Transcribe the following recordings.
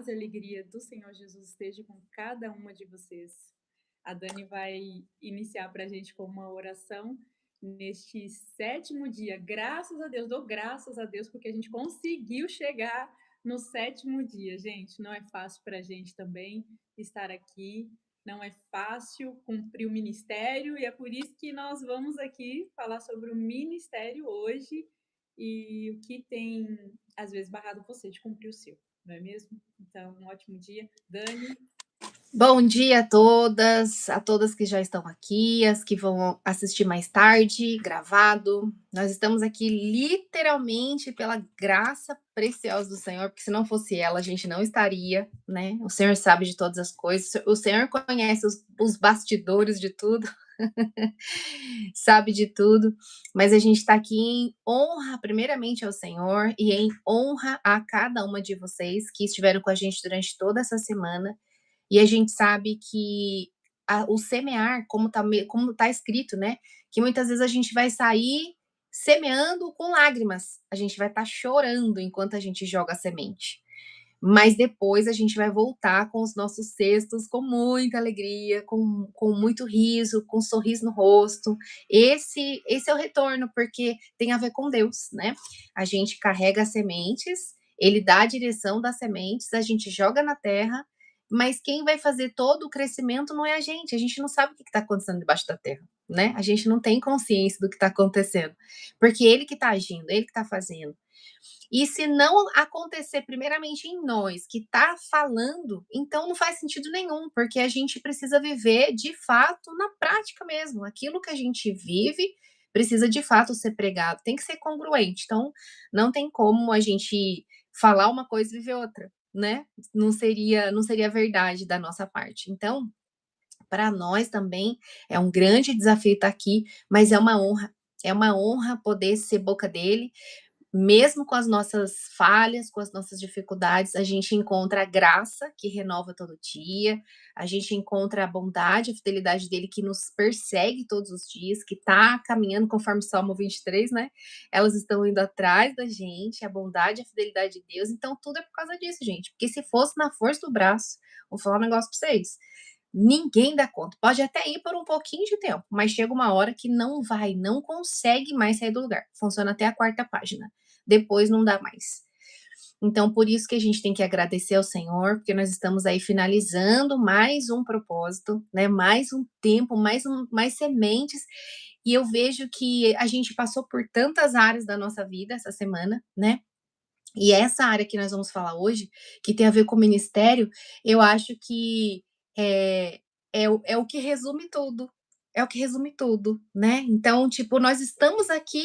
paz e alegria do Senhor Jesus esteja com cada uma de vocês. A Dani vai iniciar para a gente com uma oração neste sétimo dia. Graças a Deus, dou graças a Deus porque a gente conseguiu chegar no sétimo dia. Gente, não é fácil para a gente também estar aqui, não é fácil cumprir o ministério e é por isso que nós vamos aqui falar sobre o ministério hoje e o que tem, às vezes, barrado você de cumprir o seu, não é mesmo? Então, um ótimo dia. Dani. Bom dia a todas que já estão aqui, as que vão assistir mais tarde, gravado. Nós estamos aqui literalmente pela graça preciosa do Senhor, porque se não fosse ela, a gente não estaria, né? O Senhor sabe de todas as coisas, o Senhor conhece os bastidores de tudo, sabe de tudo, mas a gente está aqui em honra, primeiramente ao Senhor, e em honra a cada uma de vocês que estiveram com a gente durante toda essa semana. E a gente sabe que o semear, como tá escrito, né? Que muitas vezes a gente vai sair semeando com lágrimas. A gente vai estar chorando enquanto a gente joga a semente. Mas depois a gente vai voltar com os nossos cestos com muita alegria, com muito riso, com um sorriso no rosto. Esse é o retorno, porque tem a ver com Deus, né? A gente carrega as sementes, ele dá a direção das sementes, a gente joga na terra, mas quem vai fazer todo o crescimento não é a gente não sabe o que está acontecendo debaixo da terra, né? A gente não tem consciência do que está acontecendo, porque ele que está agindo, ele que está fazendo. E se não acontecer primeiramente em nós, que está falando, então não faz sentido nenhum, porque a gente precisa viver de fato na prática mesmo. Aquilo que a gente vive precisa de fato ser pregado, tem que ser congruente. Então, não tem como a gente falar uma coisa e viver outra, né? Não seria verdade da nossa parte. Então, para nós também é um grande desafio estar aqui, mas é uma honra. É uma honra poder ser boca dele, mesmo com as nossas falhas, com as nossas dificuldades, a gente encontra a graça que renova todo dia, a gente encontra a bondade, a fidelidade dele que nos persegue todos os dias, que está caminhando conforme o Salmo 23, né? Elas estão indo atrás da gente, a bondade, a fidelidade de Deus. Então, tudo é por causa disso, gente. Porque se fosse na força do braço, vou falar um negócio para vocês. Ninguém dá conta. Pode até ir por um pouquinho de tempo, mas chega uma hora que não consegue mais sair do lugar. Funciona até a quarta página. Depois não dá mais. Então, por isso que a gente tem que agradecer ao Senhor, porque nós estamos aí finalizando mais um propósito, né? Mais um tempo, mais sementes. E eu vejo que a gente passou por tantas áreas da nossa vida essa semana, né? E essa área que nós vamos falar hoje, que tem a ver com o ministério, eu acho que é, é o que resume tudo. É o que resume tudo, né? Então, tipo, nós estamos aqui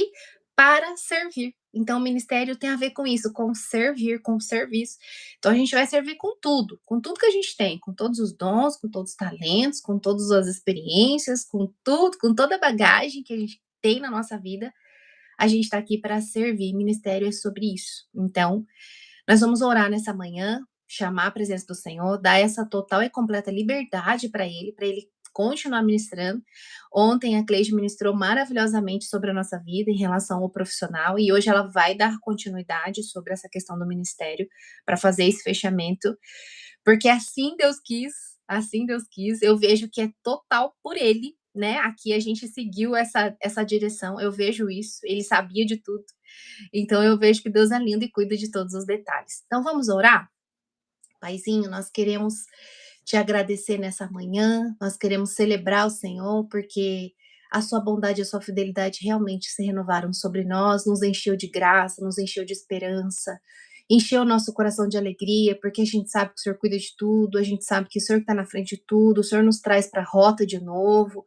para servir. Então, o ministério tem a ver com isso, com servir, com serviço. Então, a gente vai servir com tudo que a gente tem, com todos os dons, com todos os talentos, com todas as experiências, com tudo, com toda a bagagem que a gente tem na nossa vida. A gente está aqui para servir. Ministério é sobre isso. Então, nós vamos orar nessa manhã, chamar a presença do Senhor, dar essa total e completa liberdade para Ele continuar ministrando. Ontem a Cleide ministrou maravilhosamente sobre a nossa vida em relação ao profissional e hoje ela vai dar continuidade sobre essa questão do ministério para fazer esse fechamento, porque assim Deus quis, eu vejo que é total por Ele, né? Aqui a gente seguiu essa direção, eu vejo isso, Ele sabia de tudo. Então eu vejo que Deus é lindo e cuida de todos os detalhes. Então vamos orar? Paizinho, nós queremos te agradecer nessa manhã, nós queremos celebrar o Senhor, porque a sua bondade e a sua fidelidade realmente se renovaram sobre nós, nos encheu de graça, nos encheu de esperança, encheu o nosso coração de alegria, porque a gente sabe que o Senhor cuida de tudo, a gente sabe que o Senhor está na frente de tudo, o Senhor nos traz para a rota de novo,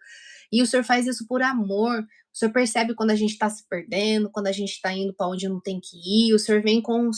e o Senhor faz isso por amor. O Senhor percebe quando a gente está se perdendo, quando a gente está indo para onde não tem que ir. O Senhor vem com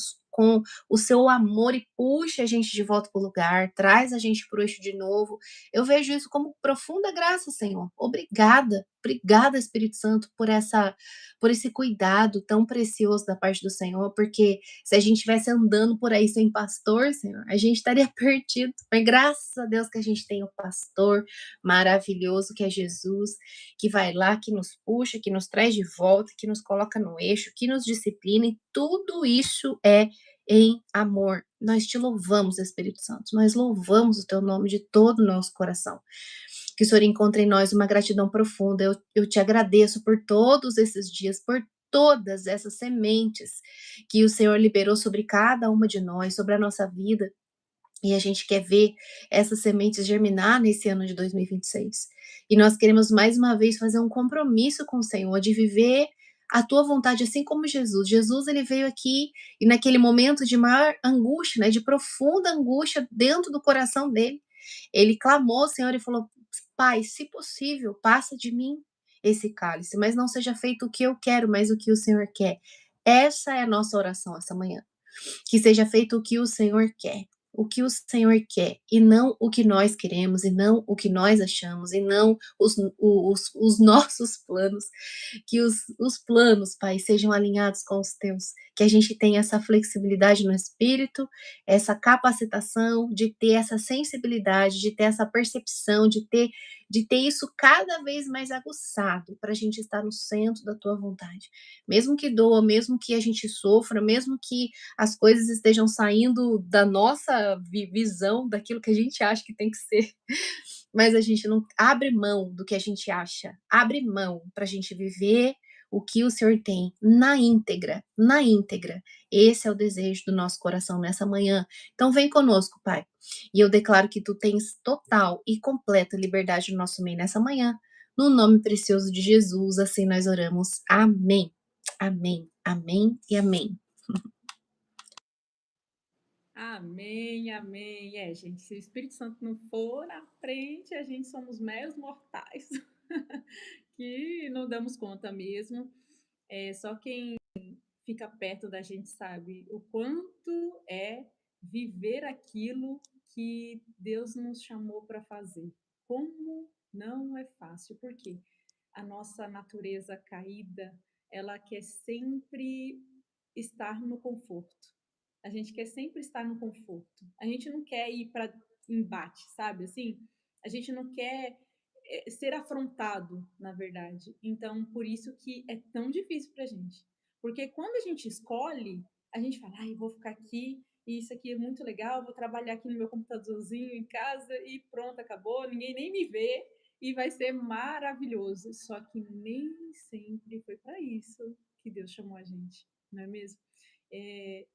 o seu amor e puxa a gente de volta para o lugar, traz a gente para o eixo de novo. Eu vejo isso como profunda graça, Senhor. Obrigada, obrigada, Espírito Santo, por esse cuidado tão precioso da parte do Senhor, porque se a gente estivesse andando por aí sem pastor, Senhor, a gente estaria perdido. Mas graças a Deus que a gente tem o pastor maravilhoso que é Jesus, que vai lá, que nos puxa, que nos traz de volta, que nos coloca no eixo, que nos disciplina, e tudo isso é em amor. Nós te louvamos, Espírito Santo, nós louvamos o teu nome de todo o nosso coração. Que o Senhor encontre em nós uma gratidão profunda. Eu te agradeço por todos esses dias, por todas essas sementes que o Senhor liberou sobre cada uma de nós, sobre a nossa vida. E a gente quer ver essas sementes germinar nesse ano de 2026. E nós queremos mais uma vez fazer um compromisso com o Senhor de viver a tua vontade, assim como Jesus. Jesus, ele veio aqui e naquele momento de maior angústia, né, de profunda angústia dentro do coração dele, ele clamou ao Senhor e falou: Pai, se possível, passa de mim esse cálice, mas não seja feito o que eu quero, mas o que o Senhor quer. Essa é a nossa oração essa manhã. Que seja feito o que o Senhor quer. O que o Senhor quer, e não o que nós queremos, e não o que nós achamos, e não os nossos planos. Que os planos, Pai, sejam alinhados com os teus. Que a gente tenha essa flexibilidade no espírito, essa capacitação de ter essa sensibilidade, de ter essa percepção, de ter isso cada vez mais aguçado, para a gente estar no centro da tua vontade. Mesmo que doa, mesmo que a gente sofra, mesmo que as coisas estejam saindo da nossa visão, daquilo que a gente acha que tem que ser, mas a gente não abre mão do que a gente acha, abre mão para a gente viver o que o Senhor tem na íntegra, na íntegra. Esse é o desejo do nosso coração nessa manhã. Então vem conosco, Pai. E eu declaro que tu tens total e completa liberdade no nosso meio nessa manhã. No nome precioso de Jesus, assim nós oramos. Amém. Amém. Amém e amém. Amém, amém. É, gente, se o Espírito Santo não for na frente, a gente somos meros mortais que não damos conta mesmo. É, só quem fica perto da gente sabe o quanto é viver aquilo que Deus nos chamou para fazer. Como não é fácil, porque a nossa natureza caída, ela quer sempre estar no conforto. A gente quer sempre estar no conforto. A gente não quer ir para embate, sabe? Assim, a gente não quer ser afrontado, na verdade. Então, por isso que é tão difícil para a gente. Porque quando a gente escolhe, a gente fala, ai, vou ficar aqui, e isso aqui é muito legal, vou trabalhar aqui no meu computadorzinho em casa e pronto, acabou, ninguém nem me vê e vai ser maravilhoso. Só que nem sempre foi para isso que Deus chamou a gente, não é mesmo? É,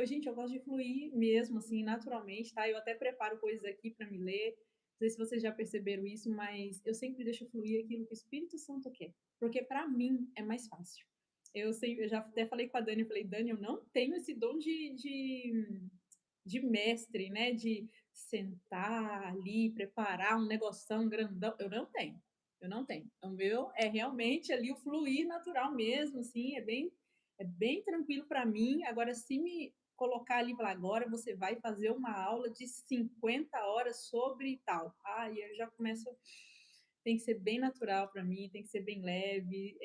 gente, eu gosto de fluir mesmo, assim, naturalmente, tá? Eu até preparo coisas aqui para me ler. Não sei se vocês já perceberam isso, mas eu sempre deixo fluir aquilo que o Espírito Santo quer, porque para mim é mais fácil. Eu já até falei com a Dani, eu falei, Dani, eu não tenho esse dom de mestre, né? De sentar ali, preparar um negoção grandão. Eu não tenho. Eu não tenho. O meu é realmente ali o fluir natural mesmo, assim, é bem tranquilo para mim. Agora, se me colocar ali e falar, agora você vai fazer uma aula de 50 horas sobre tal. Aí eu já começo. Tem que ser bem natural para mim, tem que ser bem leve,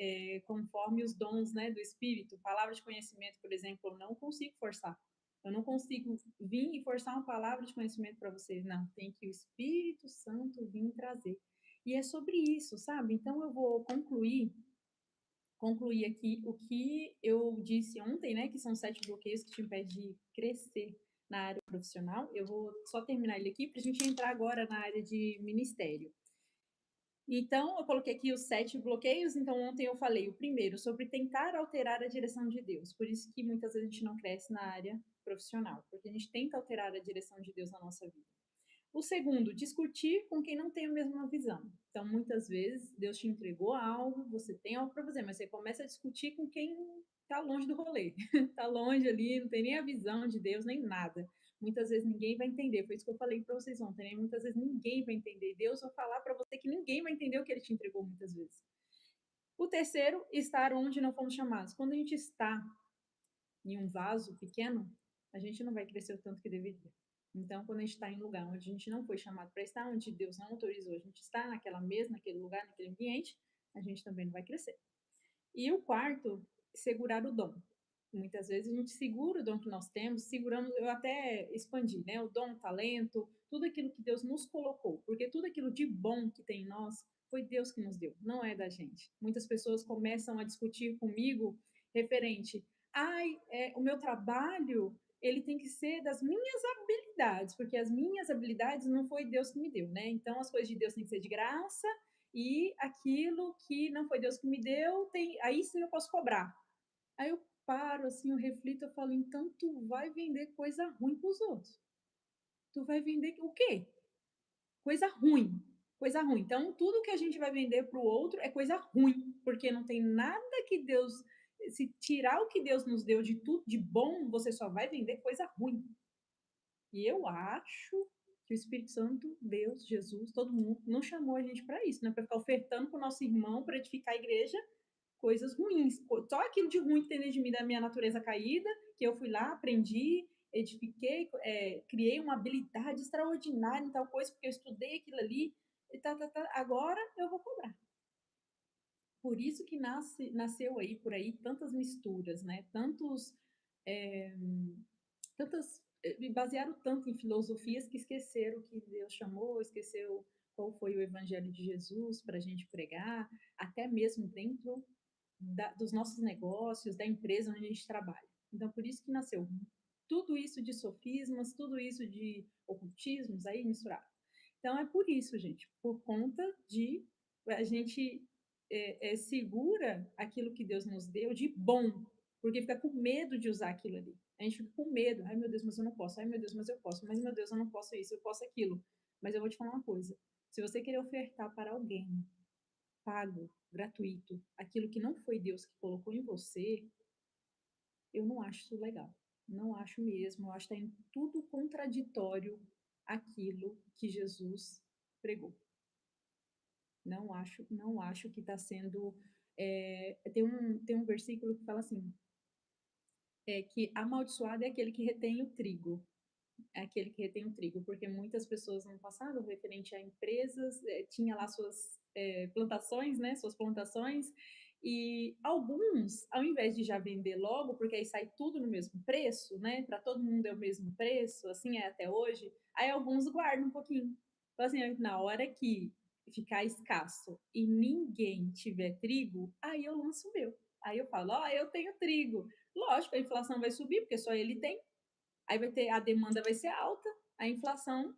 conforme os dons, né, do espírito. Palavra de conhecimento, por exemplo, eu não consigo forçar. Eu não consigo vir e forçar uma palavra de conhecimento para vocês. Não, tem que o Espírito Santo vir trazer. E é sobre isso, sabe? Então eu vou concluir aqui o que eu disse ontem, né? Que são 7 bloqueios que te impedem de crescer na área profissional. Eu vou só terminar ele aqui para a gente entrar agora na área de ministério. Então, eu coloquei aqui os 7 bloqueios. Então, ontem eu falei o primeiro sobre tentar alterar a direção de Deus. Por isso que muitas vezes a gente não cresce na área profissional, porque a gente tenta alterar a direção de Deus na nossa vida. O segundo, discutir com quem não tem a mesma visão. Então, muitas vezes, Deus te entregou algo, você tem algo para fazer, mas você começa a discutir com quem está longe do rolê, está longe ali, não tem nem a visão de Deus, nem nada. Muitas vezes ninguém vai entender, foi isso que eu falei para vocês ontem, né? Muitas vezes ninguém vai entender. Deus vai falar para você que ninguém vai entender o que ele te entregou muitas vezes. O terceiro, estar onde não fomos chamados. Quando a gente está em um vaso pequeno, a gente não vai crescer o tanto que deveria. Então, quando a gente está em um lugar onde a gente não foi chamado para estar, onde Deus não autorizou a gente estar naquela mesa, naquele lugar, naquele ambiente, a gente também não vai crescer. E o quarto, segurar o dom. Muitas vezes a gente segura o dom que nós temos, seguramos, eu até expandi, né? O dom, o talento, tudo aquilo que Deus nos colocou, porque tudo aquilo de bom que tem em nós foi Deus que nos deu, não é da gente. Muitas pessoas começam a discutir comigo referente Ai, o meu trabalho, ele tem que ser das minhas habilidades, porque as minhas habilidades não foi Deus que me deu, né? Então as coisas de Deus têm que ser de graça e aquilo que não foi Deus que me deu, aí sim eu posso cobrar. Aí eu paro assim, eu reflito, eu falo, então tu vai vender coisa ruim para os outros. Tu vai vender o quê? Coisa ruim. Coisa ruim. Então, tudo que a gente vai vender para o outro é coisa ruim, porque não tem nada que Deus. Se tirar o que Deus nos deu de tudo de bom, você só vai vender coisa ruim. E eu acho que o Espírito Santo, Deus, Jesus, todo mundo, não chamou a gente para isso, né? Para ficar ofertando para o nosso irmão, para edificar a igreja, coisas ruins. Só aquilo de ruim que tem de mim da minha natureza caída, que eu fui lá, aprendi, edifiquei, criei uma habilidade extraordinária em tal coisa, porque eu estudei aquilo ali, e agora eu vou cobrar. Por isso que nasceu aí, por aí, tantas misturas, né? Tantas, me basearam tanto em filosofias que esqueceram que Deus chamou, esqueceu qual foi o evangelho de Jesus para a gente pregar, até mesmo dentro dos nossos negócios, da empresa onde a gente trabalha. Então, por isso que nasceu tudo isso de sofismas, tudo isso de ocultismos aí misturado. Então, é por isso, gente, por conta de a gente segura aquilo que Deus nos deu de bom, porque fica com medo de usar aquilo ali. A gente fica com medo. Ai, meu Deus, mas eu não posso. Ai, meu Deus, mas eu posso. Mas, meu Deus, eu não posso isso, eu posso aquilo. Mas eu vou te falar uma coisa. Se você querer ofertar para alguém pago, gratuito, aquilo que não foi Deus que colocou em você, eu não acho isso legal. Não acho mesmo. Eu acho que está em tudo contraditório aquilo que Jesus pregou. Não acho que está sendo. Tem um versículo que fala assim: que amaldiçoado é aquele que retém o trigo. É aquele que retém o trigo, porque muitas pessoas no passado, referente a empresas, tinha lá suas plantações, né, suas plantações, e alguns, ao invés de já vender logo, porque aí sai tudo no mesmo preço, né, para todo mundo é o mesmo preço, assim é até hoje, aí alguns guardam um pouquinho. Então, assim, na hora que ficar escasso e ninguém tiver trigo, aí eu lanço o meu. Aí eu falo, eu tenho trigo. Lógico, a inflação vai subir, porque só ele tem. Aí a demanda vai ser alta, a inflação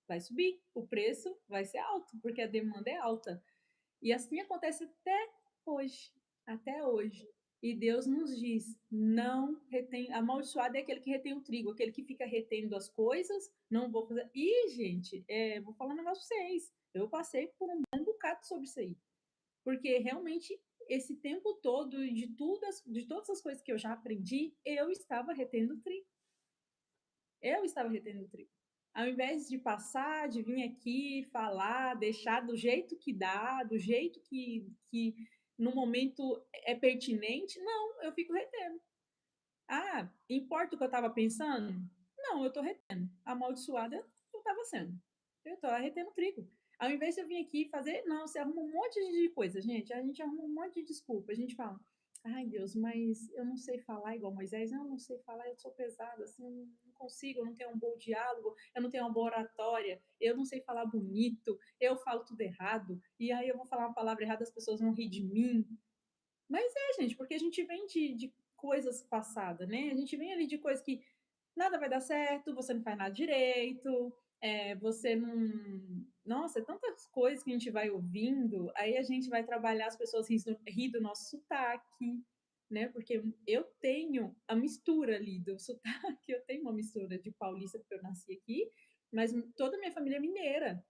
vai subir, o preço vai ser alto, porque a demanda é alta. E assim acontece hoje, até hoje. E Deus nos diz: não retém, amaldiçoado é aquele que retém o trigo, aquele que fica retendo as coisas, não vou fazer. E, gente, vou falar um negócio pra vocês. Eu passei por um bom bocado sobre isso aí. Porque realmente, esse tempo todo, de todas as coisas que eu já aprendi, eu estava retendo trigo. Eu estava retendo o trigo. Ao invés de passar, de vir aqui, falar, deixar do jeito que dá, do jeito que no momento é pertinente, não, eu fico retendo. Importa o que eu estava pensando? Não, eu estou retendo. Amaldiçoada eu estava sendo. Eu estou retendo trigo. Ao invés de eu vir aqui fazer, não, você arruma um monte de coisa, gente. A gente arruma um monte de desculpa. A gente fala, ai Deus, mas eu não sei falar igual Moisés. Não sei falar, eu sou pesado, assim, não consigo, eu não tenho um bom diálogo, eu não tenho uma boa oratória, eu não sei falar bonito, eu falo tudo errado, e aí eu vou falar uma palavra errada, as pessoas vão rir de mim. Mas gente, porque a gente vem de coisas passadas, né? A gente vem ali de coisas que nada vai dar certo, você não faz nada direito, você não. Nossa, tantas coisas que a gente vai ouvindo, aí a gente vai trabalhar, as pessoas rir do nosso sotaque, né? Porque eu tenho a mistura ali do sotaque, eu tenho uma mistura de paulista, porque eu nasci aqui, mas toda a minha família é mineira.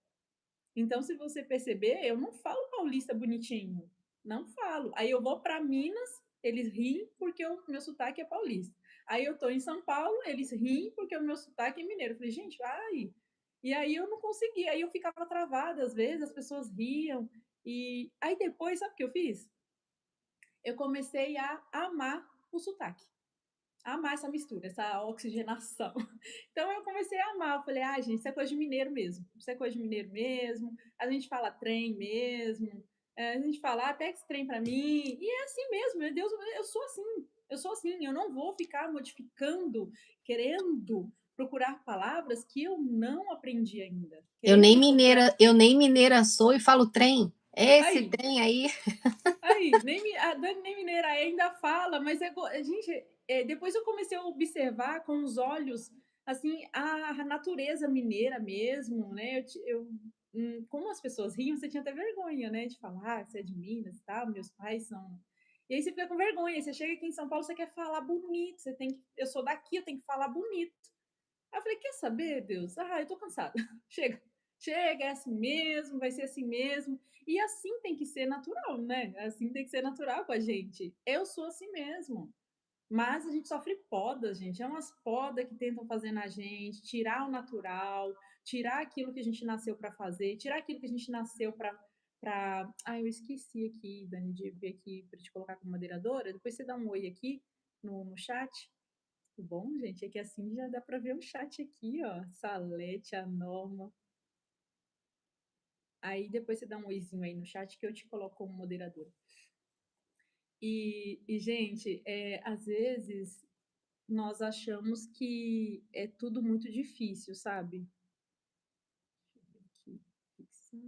Então, se você perceber, eu não falo paulista bonitinho. Não falo. Aí eu vou para Minas, eles riem porque o meu sotaque é paulista. Aí eu tô em São Paulo, eles riem porque o meu sotaque é mineiro. Eu falei, gente, vai. E aí eu não conseguia. Aí eu ficava travada às vezes, as pessoas riam. E aí depois, sabe o que eu fiz? Eu comecei a amar o sotaque. Amar essa mistura, essa oxigenação. Então eu comecei a amar. Eu falei, gente, isso é coisa de mineiro mesmo. Isso é coisa de mineiro mesmo. A gente fala trem mesmo. A gente fala, pega esse trem para mim. E é assim mesmo, meu Deus, eu sou assim. Eu sou assim. Eu não vou ficar modificando, querendo procurar palavras que eu não aprendi ainda. Eu nem mineira sou e falo trem. Esse Aí, trem aí. A Dani nem mineira ainda fala, mas gente, depois eu comecei a observar com os olhos, assim, a natureza mineira mesmo, né, como as pessoas riam, você tinha até vergonha, né, de falar: "Ah, você é de Minas e tal, meus pais são", e aí você fica com vergonha, você chega aqui em São Paulo, você quer falar bonito, você tem que eu sou daqui, eu tenho que falar bonito. Aí eu falei: "Quer saber, Deus? Ah, eu tô cansada. Chega. Chega, é assim mesmo, vai ser assim mesmo". E assim tem que ser natural, né, assim tem que ser natural com a gente. Eu sou assim mesmo, mas a gente sofre podas, gente, é umas podas que tentam fazer na gente, tirar o natural, tirar aquilo que a gente nasceu para fazer, tirar aquilo que a gente nasceu para eu esqueci aqui, Dani, de ver aqui para te colocar como moderadora, depois você dá um oi aqui no chat. Tudo bom, gente? É que assim já dá para ver o chat aqui, ó. Salete, a Norma. Aí depois você dá um oizinho aí no chat que eu te coloco como moderadora. Gente, às vezes nós achamos que é tudo muito difícil, sabe? Deixa eu ver aqui. Fixar.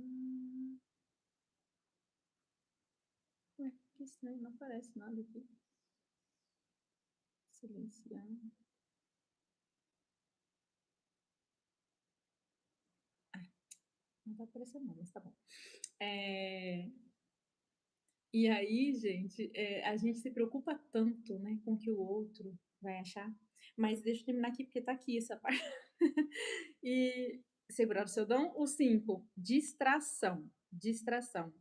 Ué, que estranho, não aparece nada aqui. Silenciar. Não tá aparecendo não, mas tá bom. E aí, gente, a gente se preocupa tanto, né, com o que o outro vai achar. Mas deixa eu terminar aqui, porque tá aqui essa parte. E segurar o seu dom. O 5, distração. Distração.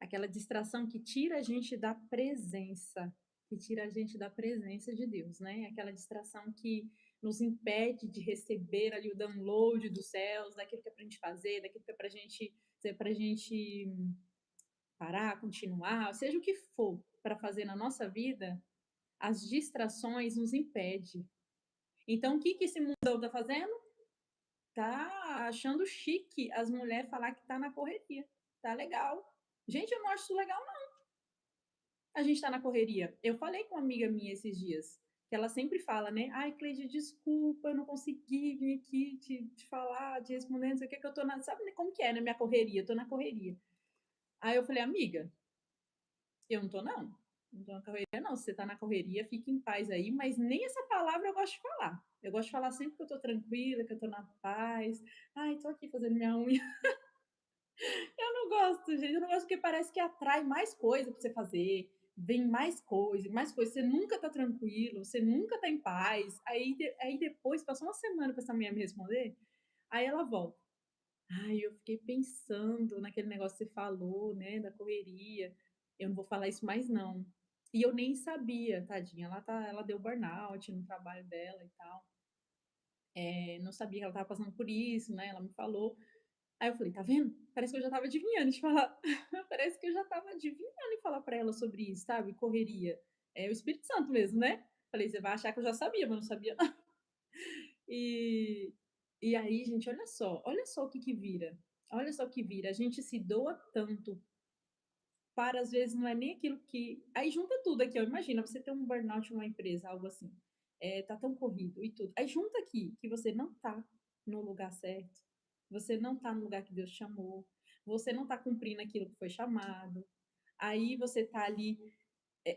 Aquela distração que tira a gente da presença, que tira a gente da presença de Deus, né? Aquela distração que nos impede de receber ali o download dos céus, daquilo que é pra gente fazer, daquilo que é pra gente parar, continuar, seja o que for para fazer na nossa vida, as distrações nos impede. Então, o que que esse mundão tá fazendo? Tá achando chique as mulheres falar que tá na correria. Tá legal. Gente, eu não acho isso legal, não. A gente tá na correria. Eu falei com uma amiga minha esses dias, que ela sempre fala, né? Ai, Cleide, desculpa, eu não consegui vir aqui te falar, te responder, não sei o que eu tô na. Sabe como que é, né? Minha correria, eu tô na correria. Aí eu falei, amiga, eu não tô, não. Não tô na correria, não. Se você tá na correria, fique em paz aí, mas nem essa palavra eu gosto de falar. Eu gosto de falar sempre que eu tô tranquila, que eu tô na paz. Ai, tô aqui fazendo minha unha. Eu não gosto, gente. Eu não gosto porque parece que atrai mais coisa pra você fazer. Vem mais coisa, mais coisa. Você nunca tá tranquilo, você nunca tá em paz. Aí depois, passou uma semana pra essa mulher me responder, aí ela volta. Ai, eu fiquei pensando naquele negócio que você falou, né, da correria. Eu não vou falar isso mais não. E eu nem sabia, tadinha. Ela deu burnout no trabalho dela e tal. Não sabia que ela estava passando por isso, né? Ela me falou. Aí eu falei, tá vendo? Parece que eu já estava adivinhando de falar. Parece que eu já estava adivinhando em falar para ela sobre isso, sabe? Correria. É o Espírito Santo mesmo, né? Falei, você vai achar que eu já sabia, mas não sabia. Não. E, e aí, gente, olha só o que que vira. Olha só o que vira. A gente se doa tanto para, às vezes, não é nem aquilo que. Aí junta tudo aqui, ó. Imagina, você ter um burnout numa empresa, algo assim. Tá tão corrido e tudo. Aí junta aqui que você não tá no lugar certo, você não tá no lugar que Deus chamou, você não tá cumprindo aquilo que foi chamado. Aí você tá ali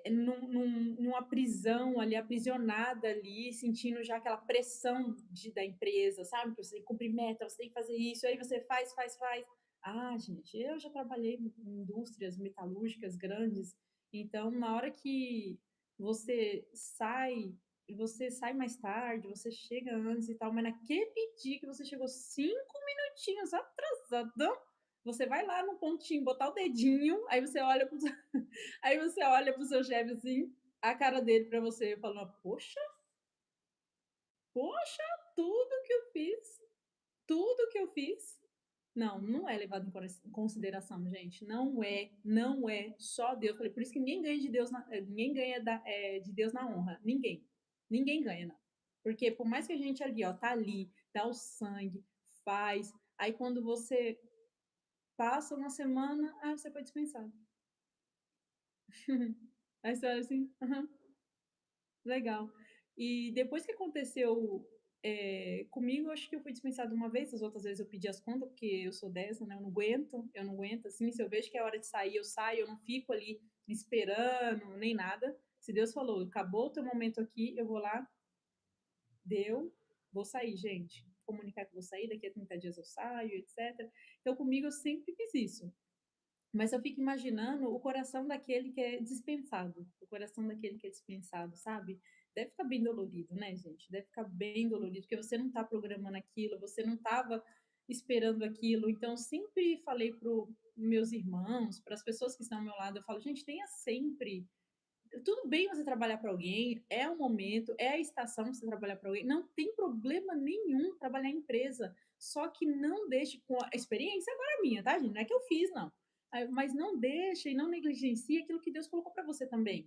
numa prisão ali, aprisionada ali, sentindo já aquela pressão da empresa, sabe? Que você tem que cumprir meta, você tem que fazer isso, aí você faz, faz, faz. Ah, gente, eu já trabalhei em indústrias metalúrgicas grandes, então na hora que você você sai mais tarde, você chega antes e tal, mas naquele dia que você chegou 5 minutinhos atrasado, você vai lá no pontinho, botar o dedinho, aí você olha pro seu chefe assim, a cara dele pra você falando: "Poxa, poxa, tudo que eu fiz, tudo que eu fiz". Não, não é levado em consideração, gente. Não é, não é. Só Deus. Falei, por isso que ninguém ganha de Deus ninguém ganha de Deus na honra. Ninguém. Ninguém ganha, não. Porque por mais que a gente ali, ó, tá ali, dá o sangue, faz, aí quando você passa uma semana, você foi dispensado. Aí você olha assim, aham, legal. E depois que aconteceu Comigo, acho que eu fui dispensada uma vez, as outras vezes eu pedi as contas, porque eu sou dessa, né? Eu não aguento, assim, se eu vejo que é hora de sair, eu saio, eu não fico ali esperando, nem nada. Se Deus falou, acabou o teu momento aqui, eu vou lá, deu, vou sair, gente. Comunicar que vou sair, daqui a 30 dias eu saio, etc. Então, comigo eu sempre fiz isso. Mas eu fico imaginando o coração daquele que é dispensado, o coração daquele que é dispensado, sabe? Deve ficar bem dolorido, né, gente? Deve ficar bem dolorido, porque você não está programando aquilo, você não estava esperando aquilo. Então, sempre falei para os meus irmãos, para as pessoas que estão ao meu lado, eu falo, gente, tenha sempre. Tudo bem você trabalhar para alguém, é o momento, é a estação para você trabalhar para alguém, não tem problema nenhum trabalhar em empresa, só que não deixe com a experiência agora é minha, tá, gente? Não é que eu fiz, não. Mas não deixa e não negligencie aquilo que Deus colocou para você também.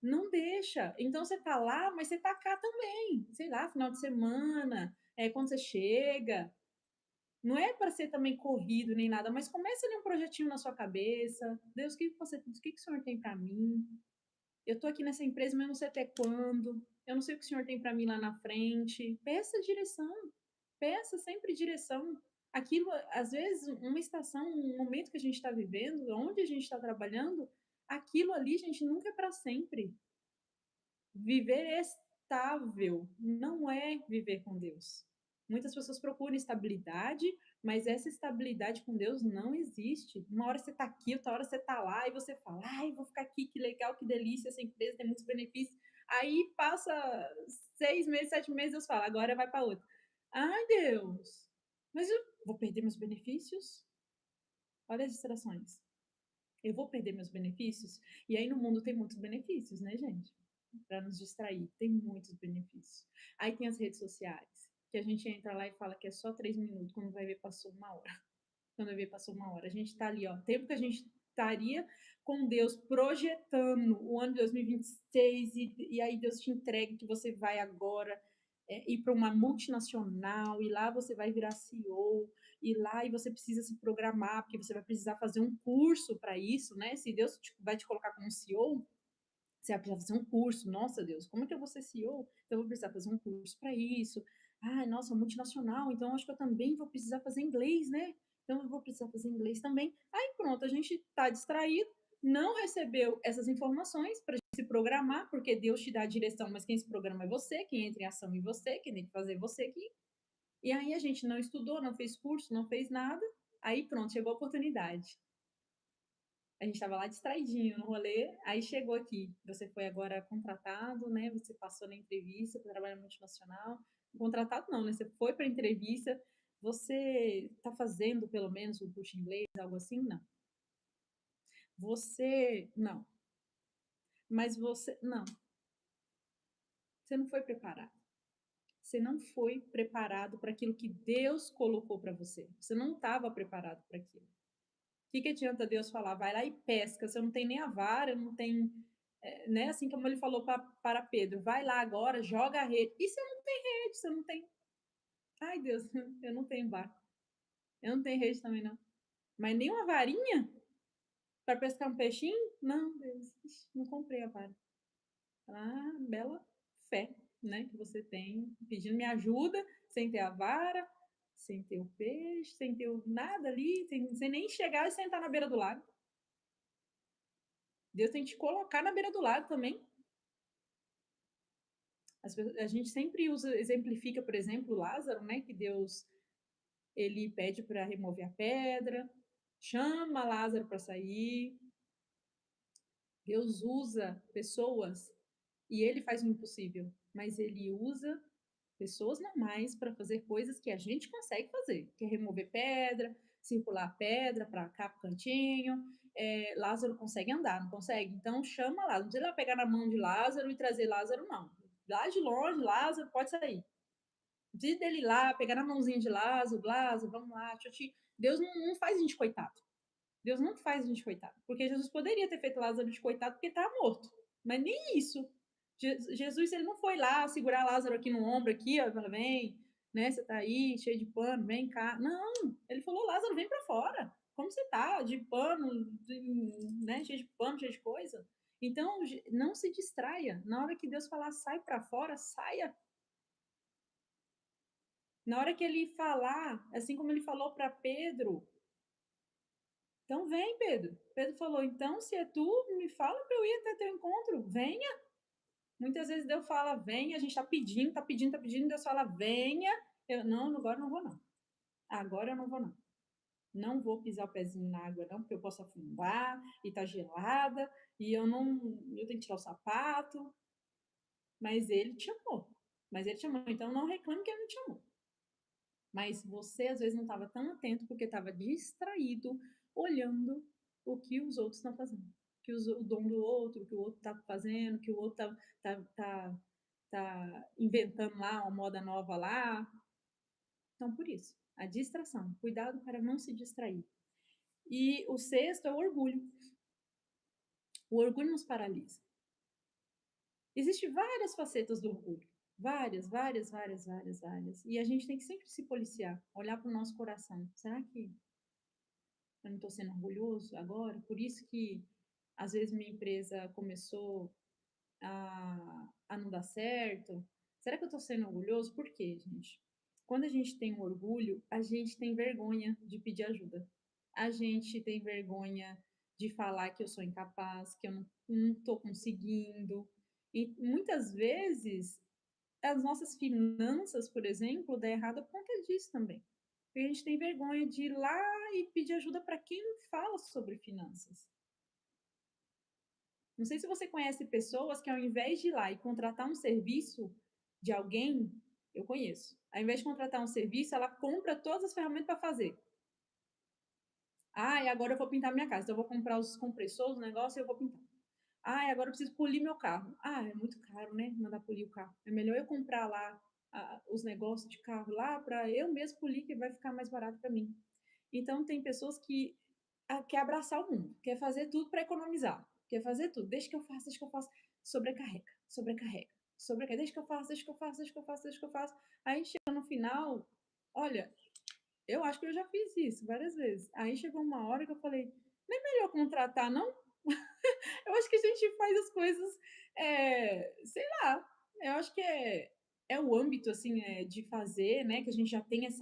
Não deixa. Então você tá lá, mas você tá cá também. Sei lá, final de semana, quando você chega. Não é para ser também corrido nem nada, mas começa ali um projetinho na sua cabeça. Deus, o que o Senhor tem para mim? Eu tô aqui nessa empresa, mas eu não sei até quando. Eu não sei o que o Senhor tem para mim lá na frente. Peça direção. Peça sempre direção. Aquilo, às vezes, uma estação, um momento que a gente está vivendo, onde a gente está trabalhando, aquilo ali, gente, nunca é para sempre. Viver estável não é viver com Deus. Muitas pessoas procuram estabilidade, mas essa estabilidade com Deus não existe. Uma hora você está aqui, outra hora você está lá, e você fala, ai, vou ficar aqui, que legal, que delícia, essa empresa tem muitos benefícios. Aí passa 6 meses, 7 meses, Deus fala, agora vai para outra. Ai, Deus, mas eu vou perder meus benefícios? Olha as distrações. Eu vou perder meus benefícios? E aí no mundo tem muitos benefícios, né, gente? Para nos distrair, tem muitos benefícios. Aí tem as redes sociais, que a gente entra lá e fala que é só 3 minutos, quando vai ver passou uma hora. Quando vai ver passou uma hora. A gente tá ali, ó, tempo que a gente estaria com Deus projetando o ano de 2026 e aí Deus te entrega que você vai agora ir para uma multinacional e lá você vai virar CEO e lá e você precisa se programar porque você vai precisar fazer um curso para isso, né? Se Deus vai te colocar como CEO, você vai precisar fazer um curso. Nossa, Deus, como é que eu vou ser CEO? Então, eu vou precisar fazer um curso para isso. Ai, nossa, multinacional, então acho que eu também vou precisar fazer inglês, né? Então, eu vou precisar fazer inglês também. Aí, pronto, a gente está distraído, não recebeu essas informações para se programar, porque Deus te dá a direção, mas quem se programa é você, quem entra em ação é você, quem tem que fazer é você aqui. E aí, a gente não estudou, não fez curso, não fez nada. Aí, pronto, chegou a oportunidade. A gente estava lá distraidinho no rolê, aí chegou aqui. Você foi agora contratado, né? Você passou na entrevista para trabalhar no multinacional. Contratado não, né? Você foi para a entrevista. Você está fazendo pelo menos um curso de inglês, algo assim? Não. Você, não. Mas você, não. Você não foi preparado. Você não foi preparado para aquilo que Deus colocou para você. Você não estava preparado para aquilo. Que adianta Deus falar, vai lá e pesca, você não tem nem a vara, não tem, né? Assim como ele falou para Pedro, vai lá agora, joga a rede. E você não tem rede, você não tem. Ai, Deus, eu não tenho barco. Eu não tenho rede também, não. Mas nem uma varinha para pescar um peixinho? Não, Deus, não comprei a vara. Ah, bela fé, né? Que você tem, pedindo me ajuda, sem ter a vara, sem ter o peixe, sem ter nada ali, sem nem chegar e sentar na beira do lago. Deus tem que te colocar na beira do lago também. A gente sempre exemplifica, por exemplo, Lázaro, né? Que Deus ele pede para remover a pedra, chama Lázaro para sair. Deus usa pessoas e ele faz o impossível, mas ele usa pessoas normais para fazer coisas que a gente consegue fazer, que é remover pedra, circular a pedra para cá para o cantinho. Lázaro consegue andar, não consegue? Então chama Lázaro, não precisa lá pegar na mão de Lázaro e trazer Lázaro, não. Lá de longe, Lázaro pode sair. Não precisa dele ir lá, pegar na mãozinha de Lázaro, Lázaro, vamos lá, Deus não faz a gente coitado. Deus não faz a gente coitado. Porque Jesus poderia ter feito Lázaro de coitado porque estava morto. Mas nem isso. Jesus, ele não foi lá segurar Lázaro aqui no ombro, aqui, ó, fala, vem, né, você tá aí, cheio de pano, vem cá. Não, ele falou, Lázaro, vem para fora. Como você tá? De pano, né, cheio de pano, cheio de coisa. Então, não se distraia. Na hora que Deus falar, sai para fora, saia. Na hora que ele falar, assim como ele falou para Pedro, então vem, Pedro. Pedro falou: então, se é tu, me fala para eu ir até teu encontro. Venha. Muitas vezes Deus fala: venha. A gente está pedindo, está pedindo, está pedindo. Deus fala: venha. Eu, não, agora não vou, não. Agora eu não vou, não. Não vou pisar o pezinho na água, não, porque eu posso afundar e tá gelada. E eu não. Eu tenho que tirar o sapato. Mas ele te amou. Mas ele te amou. Então não reclame que ele não te amou. Mas você às vezes não estava tão atento porque estava distraído olhando o que os outros estão fazendo. Que o dom do outro, o que o outro está fazendo, que o outro tá inventando lá uma moda nova lá. Então, por isso, a distração. Cuidado para não se distrair. E o sexto é o orgulho. O orgulho nos paralisa. Existem várias facetas do orgulho. Várias, várias, várias, várias, várias. E a gente tem que sempre se policiar, olhar para o nosso coração. Será que eu não estou sendo orgulhoso agora? Por isso que, às vezes, minha empresa começou a não dar certo. Será que eu estou sendo orgulhoso? Por quê, gente? Quando a gente tem um orgulho, a gente tem vergonha de pedir ajuda. A gente tem vergonha de falar que eu sou incapaz, que eu não estou conseguindo. E muitas vezes as nossas finanças, por exemplo, dá errado por conta disso também. Porque a gente tem vergonha de ir lá e pedir ajuda para quem não fala sobre finanças. Não sei se você conhece pessoas que, ao invés de ir lá e contratar um serviço de alguém, eu conheço. Ao invés de contratar um serviço, ela compra todas as ferramentas para fazer. Ah, e agora eu vou pintar minha casa. Então eu vou comprar os compressores, o negócio e eu vou pintar. Ah, e agora eu preciso polir meu carro. Ah, é muito caro, né? Mandar polir o carro. É melhor eu comprar lá os negócios de carro lá para eu mesmo polir, que vai ficar mais barato para mim. Então, tem pessoas que quer abraçar o mundo, quer fazer tudo para economizar, quer fazer tudo. Deixa que eu faço, deixa que eu faço. Sobrecarrega, sobrecarrega, sobrecarrega. Deixa que eu faço, deixa que eu faço, deixa que eu faço, deixa que eu faço. Aí chega no final, olha, eu acho que eu já fiz isso várias vezes. Aí chegou uma hora que eu falei, não é melhor contratar, não? Eu acho que a gente faz as coisas, sei lá, eu acho que é o âmbito, assim, de fazer, né, que a gente já tem às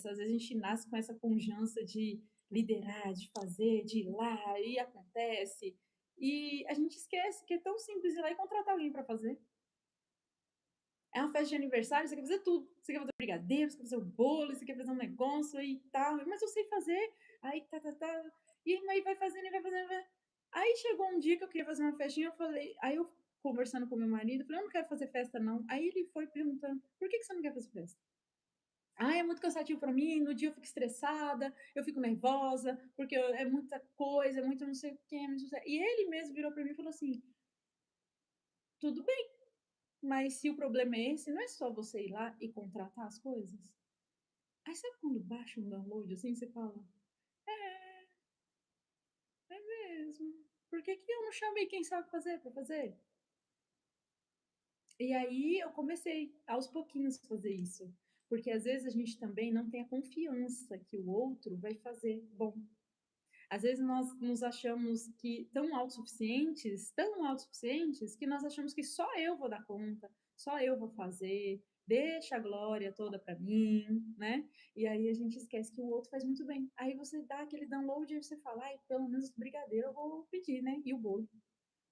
vezes a gente nasce com essa pujança de liderar, de fazer, de ir lá, e acontece. E a gente esquece que é tão simples ir lá e contratar alguém para fazer. É uma festa de aniversário, você quer fazer tudo. Você quer fazer o brigadeiro, você quer fazer o bolo, você quer fazer um negócio e tal. Mas eu sei fazer. Aí tá. E aí vai fazendo, e vai fazendo. Aí chegou um dia que eu queria fazer uma festinha, eu falei. Aí eu conversando com meu marido, falei, eu não quero fazer festa, não. Aí ele foi perguntando, por que você não quer fazer festa? Ah, é muito cansativo para mim, no dia eu fico estressada, eu fico nervosa, porque é muita coisa, é muito não sei o que, não sei o que. E ele mesmo virou para mim e falou assim: tudo bem, mas se o problema é esse, não é só você ir lá e contratar as coisas? Aí sabe quando baixa um download assim, você fala, é, é mesmo. Por que, que eu não chamei quem sabe fazer para fazer? E aí eu comecei aos pouquinhos a fazer isso. Porque às vezes a gente também não tem a confiança que o outro vai fazer bom. Às vezes nós nos achamos que tão autossuficientes, que nós achamos que só eu vou dar conta, só eu vou fazer, deixa a glória toda para mim, né? E aí a gente esquece que o outro faz muito bem. Aí você dá aquele download e você fala, ai, pelo menos o brigadeiro eu vou pedir, né? E o bolo.